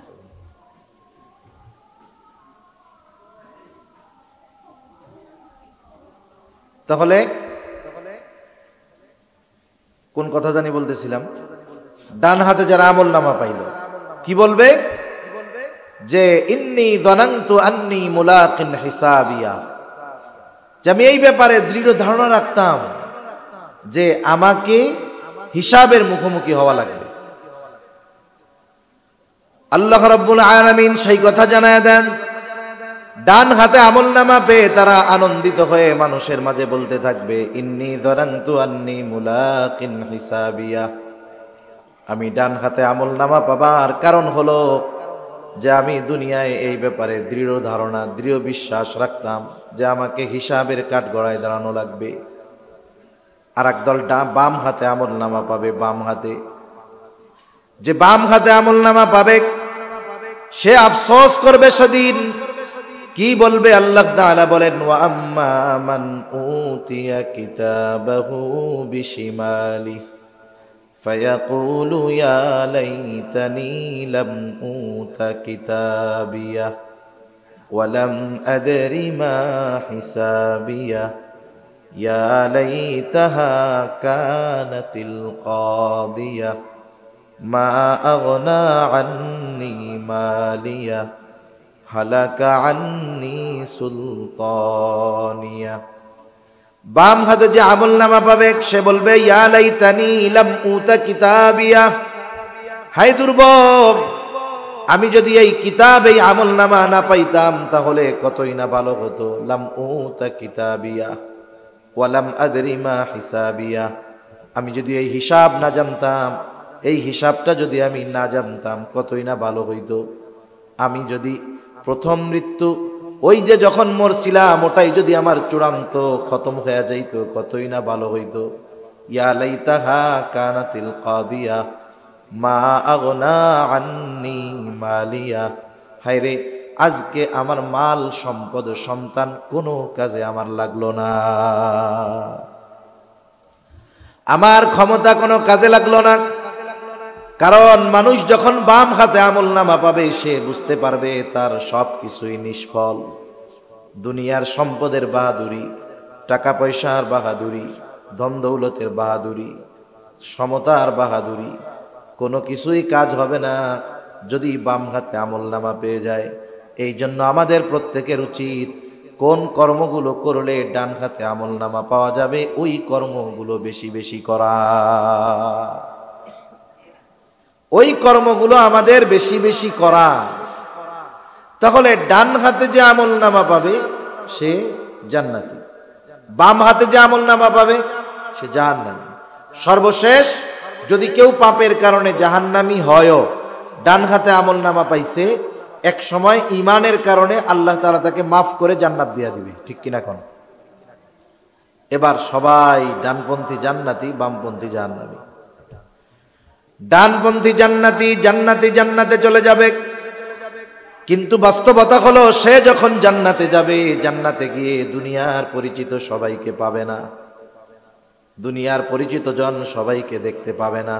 তাহলে কোন কথা জানি বলতেছিলাম? ডান হাতে যারা আমল নামা পাইল কি বলবে? যে ইন্নী যানানতু আন্নী মুলাকিন হিসাবিয়া, যে আমি এই ব্যাপারে দৃঢ় ধারণা রাখতাম যে আমাকে হিসাবের মুখোমুখি হওয়া লাগবে। আল্লাহ রাব্বুল আলামিন সেই কথা জানায় দেন। ডান হাতে আমল নামা পেয়ে তারা আনন্দিত হয়ে মানুষের মাঝে বলতে থাকবে, ইন্নী যানানতু আন্নী মুলাকিন হিসাবিয়া, আমি ডান হাতে আমল নামা পাবার কারণ হলো যে আমি দুনিয়ায় এই ব্যাপারে দৃঢ় ধারণা, দৃঢ় বিশ্বাস রাখতাম যে আমাকে হিসাবের কাঠগড়ায় দাঁড়ানো লাগবে। আর একদল বাম হাতে আমল নামা পাবে। বাম হাতে, যে বাম হাতে আমল নামা পাবে সে আফসোস করবে সেদিন। কি বলবে? আল্লাহ তাআলা বলেন, ওয়া আম্মা মান উতিয়া কিতাবাহু বিশিমালি ফায়াকুলু ইয়া লাইতানি লাম উতা কিতাবিয়া ওয়া লাম আদরি মা হিসাবিয়া ইয়া লাইতাহা কানাতিল কাদিয়া মা আগনা আন্নি মালিয়া হালাকা আন্নি সুলতানিয়া। বাম হাতে যে আমল নামা পাবে সে বলবে, ইয়া লাইতানি লাম উতা কিতাবিয়া, হায় দুর্ভোগ, আমি যদি এই কিতাব, এই আমল নামা না পাইতাম তাহলে কতই না ভালো হতো। লাম উতা কিতাবিয়া ওয়া লাম আদরি মা হিসাবিয়া, আমি যদি এই হিসাব না জানতাম, এই হিসাবটা যদি আমি না জানতাম কতই না ভালো হইতো। আমি যদি প্রথম মৃত্যু, ওই যে যখন মরছিলাম, ওটাই যদি আমার চূড়ান্ত খতম হয়ে যাইত কতই না ভালো হইতো। ইয়া লাইতাহা কানাতিল কাদিয়া মা আগনা আন্নি মালিয়া, হায়রে আজকে আমার মাল সম্পদ সন্তান কোনো কাজে আমার লাগলো না, আমার ক্ষমতা কোনো কাজে লাগলো না। কারণ মানুষ যখন বাম হাতে আমল নামা পাবে সে বুঝতে পারবে তার সব কিছুই নিষ্ফল। দুনিয়ার সম্পদের বাহাদুরি, টাকা পয়সার বাহাদুরি, ধন দৌলতের বাহাদুরি, সমতার বাহাদুরি, কোনো কিছুই কাজ হবে না যদি বাম হাতে আমলনামা পেয়ে যায়। এই জন্য আমাদের প্রত্যেকের উচিত কোন কর্মগুলো করলে ডান হাতে আমলনামা পাওয়া যাবে ওই কর্মগুলো বেশি বেশি করা। ওই কর্মগুলো আমাদের বেশি বেশি করা, তাহলে ডান হাতে যে আমলনামা পাবে সে জান্নাতি, বাম হাতে যে আমলনামা পাবে সে জাহান্নামী। সর্বশেষ যদি কেউ পাপের কারণে জাহান্নামী হয়ও, ডান হাতে আমলনামা পাইছে, এক সময় ঈমানের কারণে আল্লাহ তাআলা তাকে মাফ করে জান্নাত দিয়ে দিবে, ঠিক কিনা কোন? এবার সবাই ডানপন্থী জান্নাতি, বামপন্থী জাহান্নামী। ডানপন্থী জান্নাতি জান্নাতে চলে যাবে, কিন্তু বাস্তবতা হলো সে যখন জান্নাতে যাবে, জান্নাতে গিয়ে দুনিয়ার পরিচিত সবাইকে পাবে না, দুনিয়ার পরিচিত জন সবাইকে দেখতে পাবে না।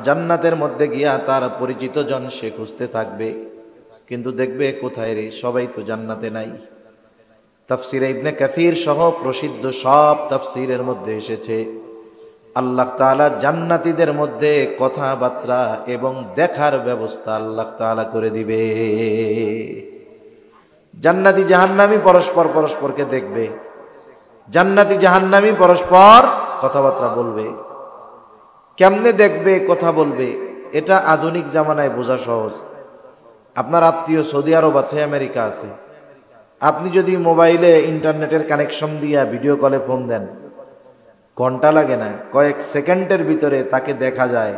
জান্নাতের মধ্যে গিয়া তার পরিচিত জন সে খুঁজতে থাকবে, কিন্তু দেখবে কোথায় রে, সবাই তো জান্নাতে নাই। তাফসিরে ইবনে কাসির সহ প্রসিদ্ধ সব তাফসিরের মধ্যে এসেছে আল্লাহ তাআলা জান্নাতীদের মধ্যে কথাবার্তা এবং দেখার ব্যবস্থা আল্লাহ তাআলা করে দিবে। জান্নাতি জাহান্নামী পরস্পরকে দেখবে, জান্নাতি জাহান্নামী পরস্পর কথাবার্তা বলবে। কেমনে দেখবে, কথা বলবে, এটা আধুনিক জামানায় বোঝা সহজ। আপনার আত্মীয় সৌদি আরব আছে, আমেরিকা আছে, আপনি যদি মোবাইলে ইন্টারনেটের কানেকশন দিয়া ভিডিও কলে ফোন দেন, ঘন্টা লাগে না, কয়েক সেকেন্ডের ভিতরে তাকে দেখা যায়,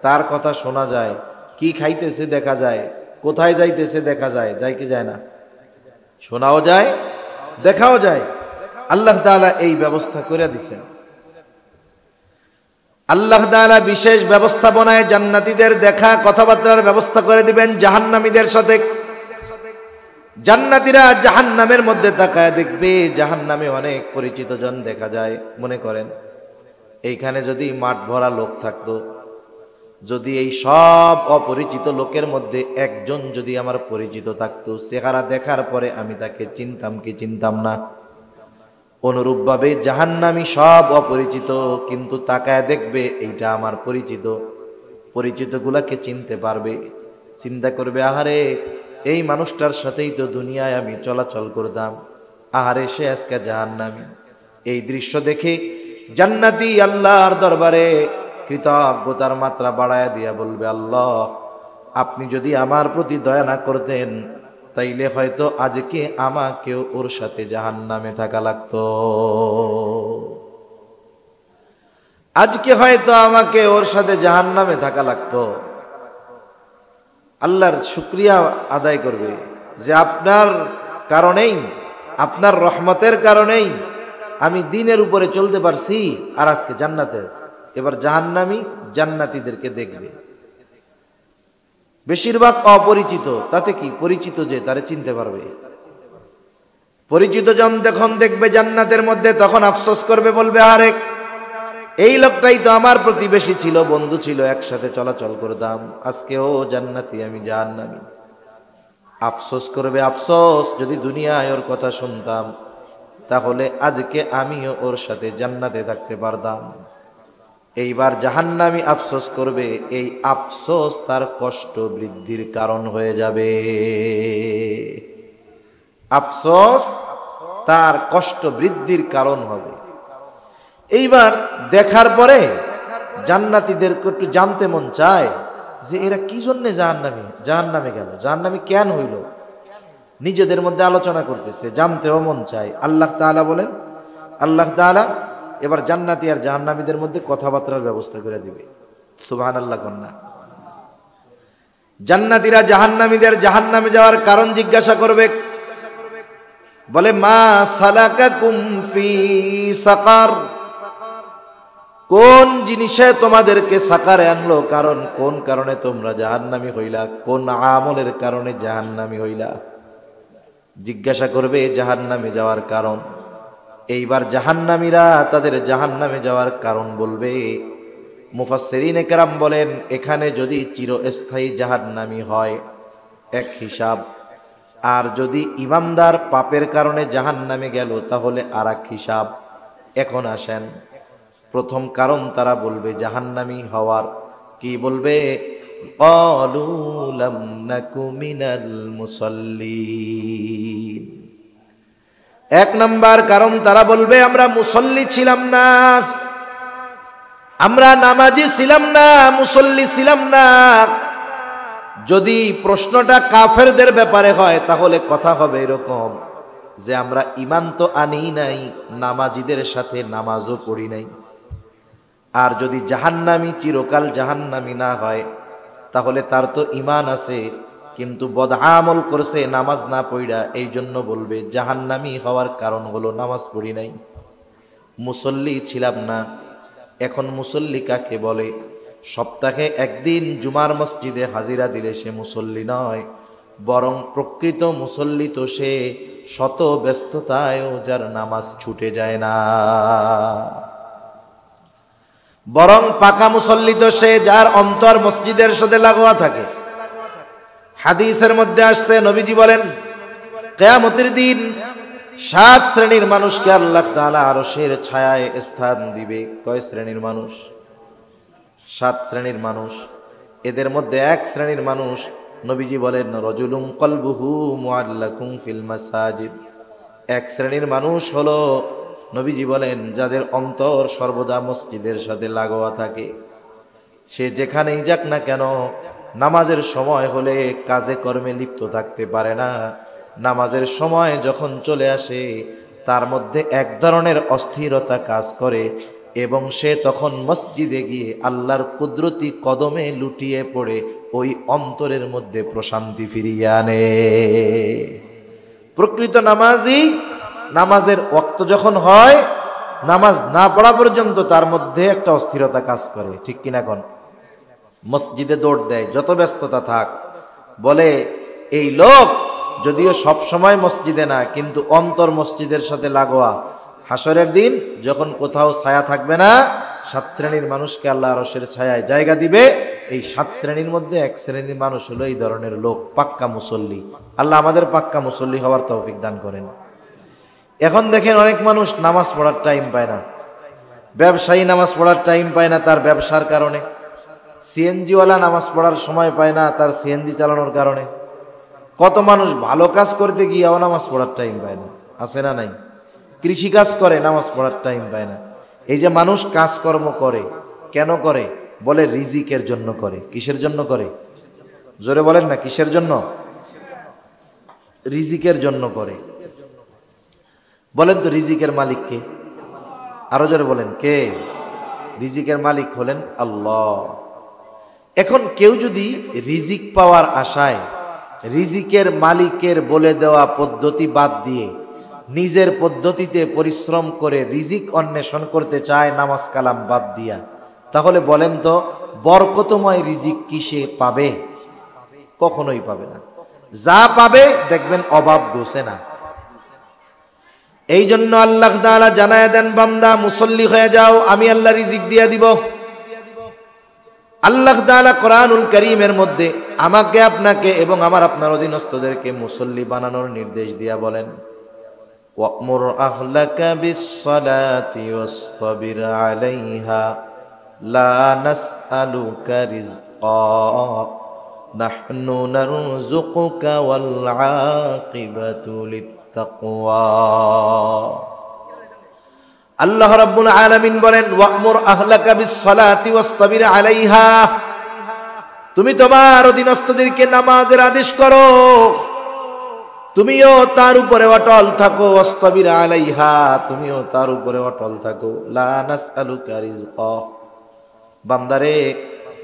তার কথা শোনা যায়, কি খাইতেছে দেখা যায়, কোথায় যাইতেছে দেখা যায়, যায় কি যায় না? শোনাও যায়, দেখাও যায়। আল্লাহ তাআলা এই ব্যবস্থা করে দিছেন। আল্লাহ তাআলা বিশেষ ব্যবস্থাপনায় জান্নাতীদের দেখা কথাবার্তার ব্যবস্থা করে দিবেন জাহান্নামীদের সাথে। জান্নাতীরা জাহান্নামের মধ্যে তাকায় দেখবে, জাহান্নামে অনেক পরিচিত জন দেখা যায়। মনে করেন এইখানে যদি মাঠ ভরা লোক থাকতো, যদি এই সব অপরিচিত লোকের মধ্যে একজন যদি আমার পরিচিত থাকতো, চেহারা দেখার পরে আমি তাকে চিনতাম কি চিনতাম না? অনুরূপভাবে জাহান্নামী সব অপরিচিত, কিন্তু তাকায় দেখবে এইটা আমার পরিচিত, পরিচিতগুলাকে চিনতে পারবে, চিন্তা করবে আহারে এই মানুষটার সাথেই তো দুনিয়ায় আমি চলাচল করতাম, আহারে সে আজকে জাহান্নামী। এই দৃশ্য দেখে জান্নাতি আল্লাহর দরবারে কৃতজ্ঞতার মাত্রা বাড়ায় দিয়া বলবে, আল্লাহ আপনি যদি আমার প্রতি দয়া না করতেন তাইলে হয়তো আজকে আমাকেও ওর সাথে জাহান্নামে থাকা লাগতো, আজকে হয়তো আমাকে ওর সাথে জাহান্নামে থাকা লাগতো। আল্লাহর শুকরিয়া আদায় করবে যে আপনার কারণেই, আপনার রহমতের কারণেই আমি দিনের উপরে চলতে পারছি আর আজকে জান্নাতে আছি। এবার জাহান্নামী জান্নাতীদেরকে দেখবে, বেশিরভাগ অপরিচিত, তাতে কি পরিচিত যে তারে চিনতে পারবে। পরিচিত জন যখন দেখবে জান্নাতের মধ্যে, তখন আফসোস করবে, বলবে আরে এই লোকটাই তো আমার প্রতিবেশী ছিল, বন্ধু ছিল, একসাথে চলাচল করতাম, আজকে ও জান্নাতি আমি জাহান্নামী। আফসোস করবে, আফসোস যদি দুনিয়ায় ওর কথা শুনতাম তাহলে আজকে আমিও ওর সাথে জান্নাতে থাকতে পারতাম। এইবার জাহান্নামী আফসোস করবে, এই আফসোস তার কষ্ট বৃদ্ধির কারণ হয়ে যাবে। আফসোস তার কষ্ট বৃদ্ধির কারণ হবে। এইবার দেখার পরে জান্নাতীদেরকে একটু জানতে মন চায় যে এরা কি জন্যে জাহান্নামে গেল, জাহান্নামী কেন হইল। নিজেদের মধ্যে আলোচনা করতেছে, জানতেও মন চায়। আল্লাহ তাআলা বলেন, আল্লাহ তাআলা এবার জান্নাতি আর জাহান্নামীদের মধ্যে কথাবার্তার ব্যবস্থা করে দিবে। সুবহানাল্লাহ কন্যা। জান্নাতীরা জাহান্নামীদের জাহান্নামে যাওয়ার কারণ জিজ্ঞাসা করবে, বলে মা সালাকাকুম ফি সাকার, কোন জিনিসে তোমাদেরকে সাকারে আনলো, কারণ কোন কারণে তোমরা জাহান্নামী হইলা, কোন আমলের কারণে জাহান্নামী হইলা। জিজ্ঞাসা করবে জাহান্নামে যাওয়ার কারণ। এইবার জাহান্নামীরা তাদের জাহান্নামে যাওয়ার কারণ বলবে। মুফাসসিরিনে কেরাম বলেন, এখানে যদি চিরস্থায়ী জাহান্নামী হয় এক হিসাব, আর যদি ইমানদার পাপের কারণে জাহান্নামে গেল তাহলে আর এক হিসাব। এখন আসেন, প্রথম কারণ তারা বলবে জাহান্নামী হওয়ার, কি বলবে? ক্বালু লাম নাকু মিনাল মুসাল্লিন। এক নাম্বার কারণ, তারা বলবে আমরা মুসল্লি ছিলাম না, আমরা নামাজি ছিলাম না, মুসল্লি ছিলাম না। যদি প্রশ্নটা কাফেরদের ব্যাপারে হয় তাহলে কথা হবে এরকম যে আমরা ঈমান তো আনি নাই, নামাজিদের সাথে নামাজও পড়ি নাই। আর যদি জাহান্নামী চিরকাল জাহান্নামী না হয় তাহলে তার তো ঈমান আছে কিন্তু বদআমল করছে নামাজ না পড়া, এই জন্য বলবে জাহান্নামী হওয়ার কারণ হলো নামাজ পড়ি নাই, মুসল্লি ছিলাম না। এখন মুসল্লি কাকে বলে? সপ্তাহে একদিন জুমার মসজিদে হাজিরা দিলে সে মুসল্লি নয়, বরং প্রকৃত মুসল্লি তো সে শত ব্যস্ততায়ও যার নামাজ ছুটে যায় না, বরং পাকা মুসল্লি তো সে যার অন্তর মসজিদের সাথে লাগোয়া থাকে। হাদিসের মধ্যে আসছে, নবীজি বলেন কিয়ামতের দিন 7 শ্রেণীর মানুষকে আল্লাহ তাআলা আরশের ছায়ায় স্থান দিবে। কয় শ্রেণীর মানুষ? 7 শ্রেণীর মানুষ। এদের মধ্যে এক শ্রেণীর মানুষ নবীজি বলেন রাজুলুন কলবুহু মুআল্লাকুন ফিল মাসাজিদ। এক শ্রেণীর মানুষ হলো নবীজি বলেন যাদের অন্তর সর্বদা মসজিদের সাথে লাগোয়া থাকে। সে যেখানেই যাক না কেন নামাজের সময় হলে কাজে কর্মে লিপ্ত থাকতে পারে না। নামাজের সময় যখন চলে আসে তার মধ্যে এক ধরনের অস্থিরতা কাজ করে এবং সে তখন মসজিদে গিয়ে আল্লাহর কুদরতি কদমে লুটিয়ে পড়ে ওই অন্তরের মধ্যে প্রশান্তি ফিরিয়ে আনে। প্রকৃত নামাজি নামাজের ওয়াক্ত যখন হয়, নামাজ না পড়া পর্যন্ত তার মধ্যে একটা অস্থিরতা কাজ করে, ঠিক কিনা কোন? মসজিদে দৌড় দেয় যত ব্যস্ততা থাক, বলে এই লোক যদিও সব সময় মসজিদে না কিন্তু অন্তর মসজিদের সাথে লাগোয়া। হাসরের দিন যখন কোথাও ছায়া থাকবে না, 7 শ্রেণীর মানুষকে আল্লাহ আরশের ছায়ায় জায়গা দিবে। এই 7 শ্রেণীর মধ্যে এক শ্রেণীর মানুষ হলো এই ধরনের লোক, পাক্কা মুসল্লি। আল্লাহ আমাদের পাক্কা মুসল্লি হওয়ার তৌফিক দান করেন। এখন দেখেন অনেক মানুষ নামাজ পড়ার টাইম পায় না, ব্যবসায়ী নামাজ পড়ার টাইম পায় না তার ব্যবসার কারণে, সিএনজিওয়ালা নামাজ পড়ার সময় পায় না তার সিএনজি চালানোর কারণে, কত মানুষ ভালো কাজ করতে গিয়েও নামাজ পড়ার টাইম পায় না, আছে না নাই? কৃষি কাজ করে নামাজ পড়ার টাইম পায় না। এই যে মানুষ কাজকর্ম করে কেন করে? বলে রিজিকের জন্য করে। কিসের জন্য করে? জোরে বলেন না, কিসের জন্য? রিজিকের জন্য করে। বলেন তো রিজিকের মালিক কে? আরো জোরে বলেন, কে? রিজিকের মালিক হলেন আল্লাহ। এখন কেউ যদি রিজিক পাওয়ার আশায় রিজিকের মালিকের বলে দেওয়া পদ্ধতি বাদ দিয়ে নিজের পদ্ধতিতে পরিশ্রম করে রিজিক অন্বেষণ করতে চায় নামাজ কালাম বাদ দিয়া, তাহলে বলেন তো বরকতময় রিজিক কি সে পাবে? কখনোই পাবে না। যা পাবে দেখবেন অভাব ঘোষে না। এই জন্য আল্লাহ তাআলা জানায় দেন, বান্দা মুসল্লি হয়ে যাও, আমি আল্লাহ রিজিক দিয়া দিব। আল্লাহ তাআলা কোরআনুল কারীমের মধ্যে আমাকে আপনাকে এবং আমার আপনার অধীনস্থদেরকে মুসল্লি বানানোর নির্দেশ দিয়া বলেন, ওয়া'মুর আহলাকা বিস-সালাতি ওয়াসতাবির আলাইহা লা নাসআলুকা রিজকা নাহনু নারযুকুকা ওয়াল আকিবাতু লিত-তাকওয়া। আল্লাহ রাব্বুল আলামিন বলেন, ওয়া'মুর আহলাকা বিস-সালাতি ওয়াসতাবির আলাইহা, তুমি তোমার অধীনস্থদেরকে নামাজের আদেশ করো, তুমিও তার উপরে অটল থাকো। ওয়াসতাবির আলাইহা, তুমিও তার উপরে অটল থাকো। লা নাসআলুকা রিজকা, বান্দারে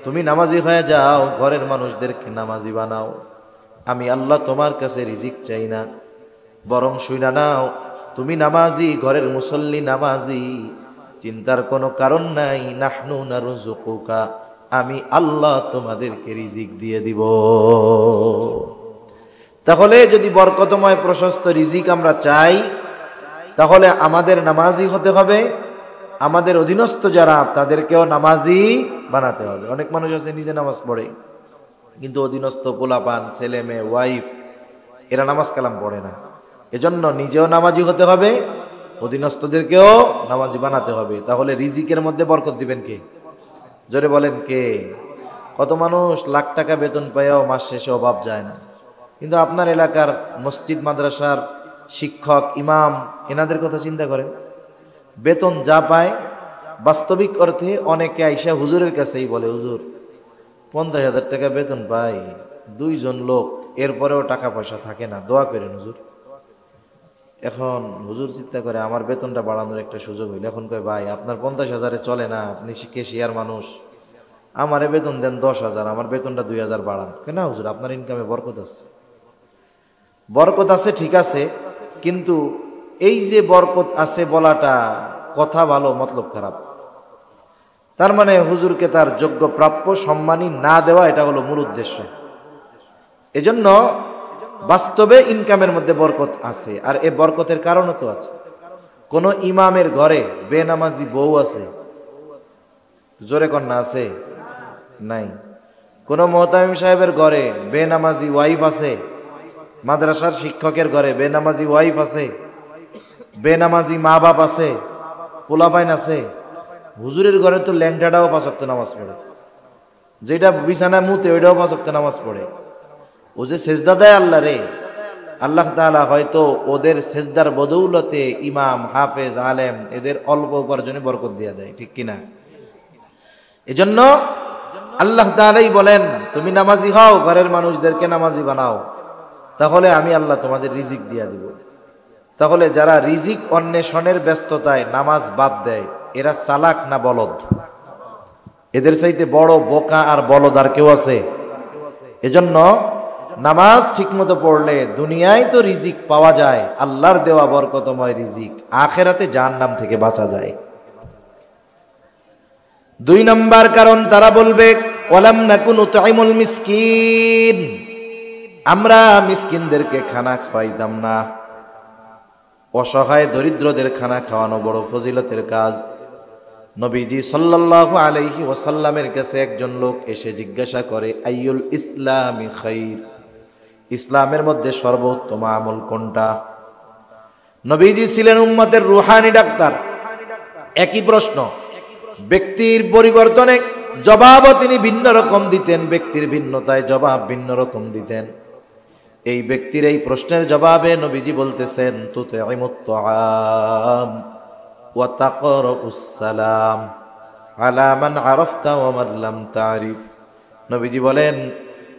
তুমি নামাজি হয়ে যাও, ঘরের মানুষদেরকে নামাজি বানাও। আমি আল্লাহ তোমার কাছে রিজিক চাই না, বরং শুইনা নাও, তুমি নামাজি, ঘরের মুসল্লি নামাজি, চিন্তার কোনো কারণ নাই। নাহনু নারযুকুকা, আমি আল্লাহ তোমাদেরকে রিজিক দিয়ে দিব। তাহলে যদি বরকতময় প্রশস্ত রিজিক আমরা চাই, তাহলে আমাদের নামাজি হতে হবে, আমাদের অধীনস্থ যারা তাদেরকেও নামাজি বানাতে হবে। অনেক মানুষ আছে নিজে নামাজ পড়ে কিন্তু অধীনস্থ পোলাপান, ছেলে মেয়ে, ওয়াইফ, এরা নামাজ কালাম পড়ে না। এজন্য নিজেও নামাজি হতে হবে, অধীনস্থদেরকেও নামাজি বানাতে হবে। তাহলে রিজিকের মধ্যে বরকত দিবেন কে? জোরে বলেন কে? কত মানুষ লাখ টাকা বেতন পাইয়াও মাস শেষে অভাব যায় না। কিন্তু আপনার এলাকার মসজিদ মাদ্রাসার শিক্ষক ইমাম এনাদের কথা চিন্তা করেন, বেতন যা পায় বাস্তবিক অর্থে অনেকে আইসা হুজুরের কাছেই বলে, হুজুর 50,000 টাকা বেতন পাই, 2 জন লোক, এরপরেও টাকা পয়সা থাকে না, দোয়া করেন হুজুর। এখন হুজুর চিন্তা করে আমার বেতনটা বাড়ানোর একটা সুযোগ হইল। এখন কয় ভাই আপনার 50,000-এ চলে না, আপনি কেশিয়ার মানুষ, আমারে বেতন দেন 10,000, আমার বেতনটা 2,000 বাড়ান। কেন হুজুর আপনার ইনকামে বরকত আছে। বরকত আছে ঠিক আছে, কিন্তু এই যে বরকত আছে বলাটা কথা ভালো মতলব খারাপ। তার মানে হুজুরকে তার যোগ্য প্রাপ্য সম্মানী না দেওয়া, এটা হলো মূল উদ্দেশ্য। এজন্য বাস্তবে ইনকামের মধ্যে বরকত আছে, আর এই বরকতের কারণও তো আছে। কোন ইমামের ঘরে বেনামাজি বউ আছে? জোরে কন্যা আছে? নাই। কোন মুহতামিম সাহেবের ঘরে বেনামাজি ওয়াইফ আছে? মাদ্রাসার শিক্ষকের ঘরে বেনামাজি ওয়াইফ আছে? বেনামাজি মা বাপ আছে? পোলাপাইন আছে? হুজুরের ঘরে তো ল্যাংটাটাও 5 ওয়াক্ত নামাজ পড়ে, যেটা বিছানায় মুতে ওইটাও 5 ওয়াক্ত নামাজ পড়ে। ও যে সেজদা দেয় আল্লাহ রে, আল্লাহ তাআলা হয়তো ওদের সেজদার বদৌলতে ইমাম, হাফেজ, আলেম এদের অল্প উপার্জনে বরকত দিয়ে দেয়, ঠিক কিনা? এজন্য আল্লাহ তাআলাই বলেন, তুমি নামাজি হও, ঘরের মানুষদেরকে নামাজি বানাও, তাহলে আমি আল্লাহ তোমাদের রিজিক দিয়া দিব। তাহলে যারা রিজিক অন্বেষণের ব্যস্ততায় নামাজ বাদ দেয়, এরা চালাক না বলদ? এদের চাইতে বড় বোকা আর বলদ আর কেউ আছে? এজন্য নামাজ ঠিকমতো পড়লে দুনিয়ায় তো রিজিক পাওয়া যায়, আল্লাহর দেওয়া বরকতময় রিজিক, আখেরাতে জাহান্নাম থেকে বাঁচা যায়। 2 নম্বর কারণ, তারা বলবে ওয়ালাম নাকুন তুইমুল মিসকিন, আমরা মিসকিনদেরকে খানা খাওয়াইতাম না। অসহায় দরিদ্রদের খানা খাওয়ানো বড় ফজিলতের কাজ। নবীজি সাল্লাল্লাহু আলাইহি ওয়াসাল্লামের কাছে একজন লোক এসে জিজ্ঞাসা করে, আইয়ুল ইসলামি খাইর, ইসলামের মধ্যে সর্বোত্তম আমল কোনটা? নবীজি ছিলেন উম্মতের রুহানি ডাক্তার। একই প্রশ্ন ব্যক্তির পরিবর্তনে জবাবও তিনি ভিন্ন রকম দিতেন, ব্যক্তির ভিন্নতায় জবাব ভিন্ন রকম দিতেন। এই ব্যক্তির এই প্রশ্নের জবাবে নবীজি বলতেছেন, তুতঈমুত তাআম ওয়া তাকরাউস সালাম আলা মান আরাফতা ওয়া মান লাম তারিফ। নবীজি বলেন,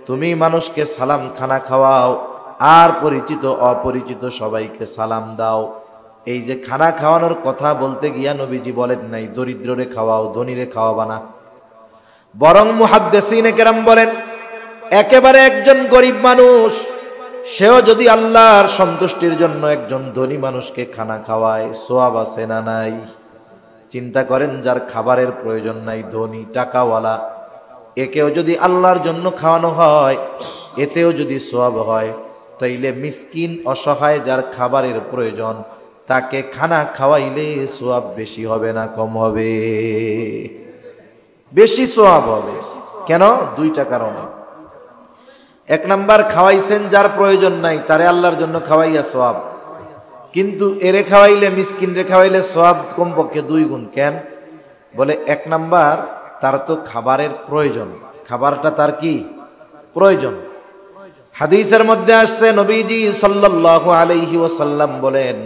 তুমি মানুষকে সালাম খানা খাওয়াও, আর পরিচিত অপরিচিত সবাইকে সালাম দাও। এই যে খানা খাওয়ানোর কথা বলতে গিয়া নবীজি বলেন নাই দরিদ্ররে খাওয়াও, ধনীরে খাওয়াবা না। বরং মুহাদ্দিসিনে কেরাম বলেন, একেবারে একজন গরিব মানুষ সেও যদি আল্লাহর সন্তুষ্টির জন্য একজন ধনী মানুষকে খানা খাওয়ায়, সওয়াব আছে না নাই? চিন্তা করেন, যার খাবারের প্রয়োজন নাই, ধনী টাকাওয়ালা, একেও যদি আল্লাহর জন্য খাওয়ানো হয়, এতেও যদি সওয়াব হয়, তাইলে মিসকিন অসহায় যার খাবারের প্রয়োজন, তাকে খানা খাওয়াইলে সওয়াব বেশি হবে না কম হবে? বেশি সওয়াব হবে। কেন? 2টা কারণে। 1 নাম্বার, খাওয়াইছেন যার প্রয়োজন নাই, তারে আল্লাহর জন্য খাওয়াইয়া সওয়াব, কিন্তু এরে খাওয়াইলে, মিসকিন রে খাওয়াইলে সওয়াব কমপক্ষে 2 গুণ। কেন? বলে 1 নাম্বার, তার তো খাবারের প্রয়োজন, খাবারটা তার কি প্রয়োজন। হাদিসের মধ্যে আসছে, নবীজি সাল্লাল্লাহু আলাইহি ওয়াসাল্লাম বলেন,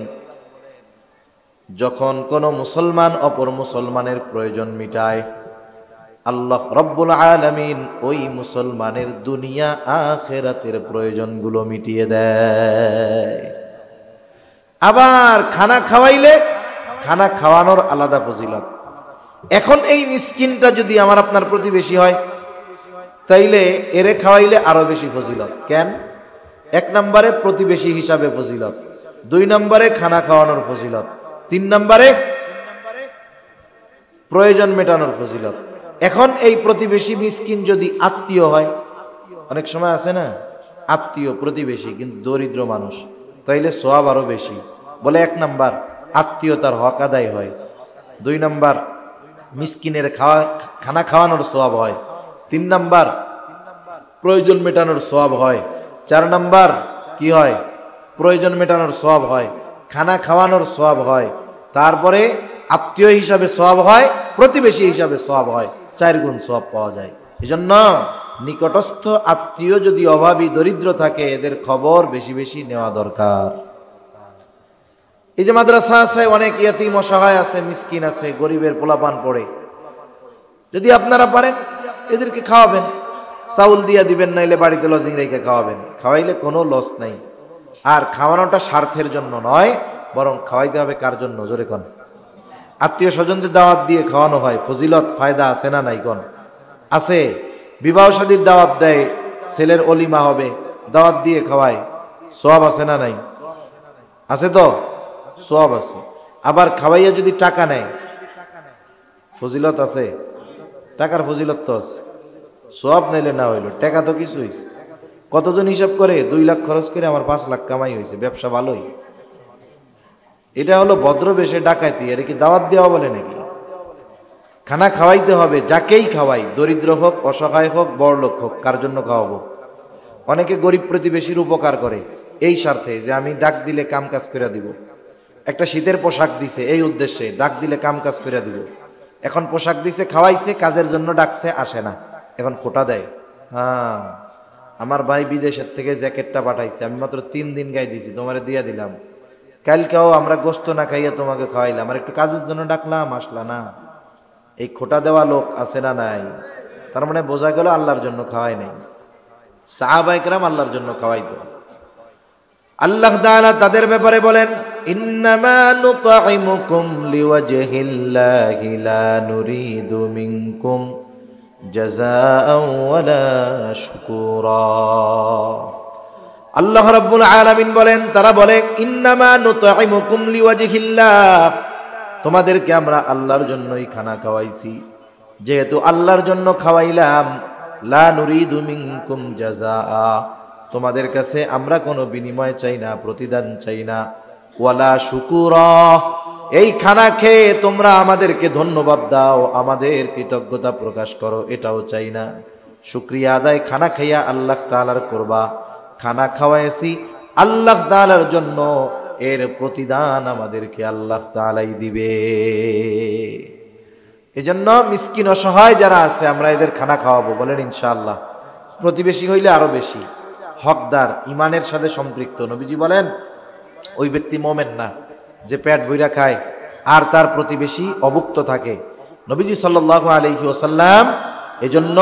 যখন কোন মুসলমান অপর মুসলমানের প্রয়োজন মিটায়, আল্লাহ রব্বুল আলামিন ওই মুসলমানের দুনিয়া আখিরাতের প্রয়োজনগুলো মিটিয়ে দেয়। আবার খানা খাওয়াইলে খানা খাওয়ানোর আলাদা ফজিলত। এখন এই মিসকিনটা যদি আমার আপনার প্রতিবেশী হয়, তাইলে এরে খাওয়াইলে আরো বেশি ফজিলত। কেন? 1 নম্বরে প্রতিবেশী হিসাবে ফজিলত, 2 নম্বরে খানা খাওয়ানোর ফজিলত, 3 নম্বরে প্রয়োজন মেটানোর ফজিলত। এখন এই প্রতিবেশী মিসকিন যদি আত্মীয় হয়, অনেক সময় আছে না আত্মীয় প্রতিবেশী কিন্তু দরিদ্র মানুষ, তাইলে সওয়াব আরো বেশি। বলে 1 নাম্বার আত্মীয়তার হক আদায় হয়, 2 নাম্বার মিসকিনের খানা খাওয়ানোর সওয়াব হয়, 3 নাম্বার প্রয়োজন মেটানোর সওয়াব হয়, 4 নাম্বার কি হয়? প্রয়োজন মেটানোর সওয়াব হয়, খানা খাওয়ানোর সওয়াব হয়, তারপরে আত্মীয় হিসাবে সওয়াব হয়, প্রতিবেশী হিসাবে সওয়াব হয়, 4 গুণ সওয়াব পাওয়া যায়। এজন্য নিকটস্থ আত্মীয় যদি অভাবী দরিদ্র থাকে এদের খবর বেশি বেশি নেওয়া দরকার। এই যে মাদ্রাসা আছে, অনেক ইয়াতীম অসহায় আছে, মিসকিন আছে, গরিবের পোলাপান পড়ে, যদি আপনারা পারেন এদেরকে খাওয়াবেন, চাউল দিয়া দিবেন, নাইলে বাড়িতে লজিং রেখে খাওয়াবেন, খাওয়াইলে কোনো লস নাই। আর খাওয়ানোটা স্বার্থের জন্য নয়, বরং খাওয়াইতে হবে কার জন্য? জোরে কোন। আত্মীয় স্বজনদের দাওয়াত দিয়ে খাওয়ানো হয়, ফজিলত ফায়দা আছে না নাই কোন? আছে। বিবাহ শাদীর দাওয়াত দেয়, ছেলের অলিমা হবে, দাওয়াত দিয়ে খাওয়ায়, সওয়াব আছে না নাই? আছে তো, সওয়াব আছে। আবার খাওয়াইয়া যদি টাকা নেয়, ফজিলত আছে, টাকার ফজিলত তো আছে, সওয়াব নাইলে না হইল, টাকা তো কিছু হইছে। কতজন হিসাব করে 2 লাখ খরচ করে আমার 5 লাখ কামাই হয়েছে, ব্যবসা ভালোই। এটা হলো ভদ্রবেশে ডাকাতি। এর কি দাওয়াত দেওয়া বলে নাকি? খানা খাওয়াইতে হবে, যাকেই খাওয়াই, দরিদ্র হোক, অসহায় হোক, বড়লোক হোক, কার জন্য খাওয়াবো? অনেকে গরিব প্রতিবেশীর উপকার করে এই স্বার্থে যে আমি ডাক দিলে কাম কাজ করে দিব। একটা শীতের পোশাক দিছে এই উদ্দেশ্যে, ডাক দিলে কাম কাজ করে দিব। এখন পোশাক দিছে, খাওয়াইছে, কাজের জন্য ডাকছে, আসে না, এখন খোটা দেয়। হ্যাঁ, আমার ভাই বিদেশের থেকে জ্যাকেটটা পাঠাইছে, আমি মাত্র 3 দিন গায়ে দিয়েছি, তোমারে দিয়ে দিলাম, কালকেও আমরা গোস্ত না খাইয়া তোমাকে খাওয়াইলাম, আর একটু কাজের জন্য ডাকলাম, আসলা না। এই খোটা দেওয়া লোক আছে না নাই? তার মানে বোঝা গেল আল্লাহর জন্য খাওয়াই নাই। সাহাবায়ে কেরাম আল্লাহর জন্য খাওয়াইতো। আল্লাহ তাআলা তাদের ব্যাপারে বলেন, ইন্নামা নুতঈমুকুম লিওয়াজহিল্লাহি লা নুরিদু মিনকুম জাযাআন ওয়ালা শুকুরা। আল্লাহ রাব্বুল আলামিন বলেন, তারা বলে ইন্নামা নুতঈমুকুম লিওয়াজহিল্লাহ, তোমাদেরকে আমরা আল্লাহর জন্যই খানা খাওয়াইছি, যেহেতু আল্লাহর জন্য খাওয়াইলাম, লা নুরিদু মিনকুম জাযাআ, তোমাদের কাছে আমরা কোনো বিনিময় চাই না, প্রতিদান চাই না, ওয়ালা শুকুরা, এই খানা খেয়ে তোমরা আমাদেরকে ধন্যবাদ দাও, আমাদের কৃতজ্ঞতা প্রকাশ করো, এটাও চাই না। শুকরিয়া আদায় খানা খাইয়া আল্লাহ তাআলার করবা, খানা খাওয়াইছি আল্লাহ তাআলার জন্য, এর প্রতিদান আমাদেরকে আল্লাহ তাআলাই দিবে। এজন্য মিসকিন অসহায় যারা আছে আমরা এদের খানা খাওয়াবো, বলেন ইনশাআল্লাহ। প্রতিবেশী হইলে আরো বেশি হকদার, ইমানের সাথে সম্পৃক্ত। নবীজি বলেন ওই ব্যক্তি মুমিন না যে পেট ভইরা খায় আর তার প্রতিবেশী অভুক্ত থাকে। নবীজি সাল্লাল্লাহু আলাইহি ওয়াসাল্লাম এজন্য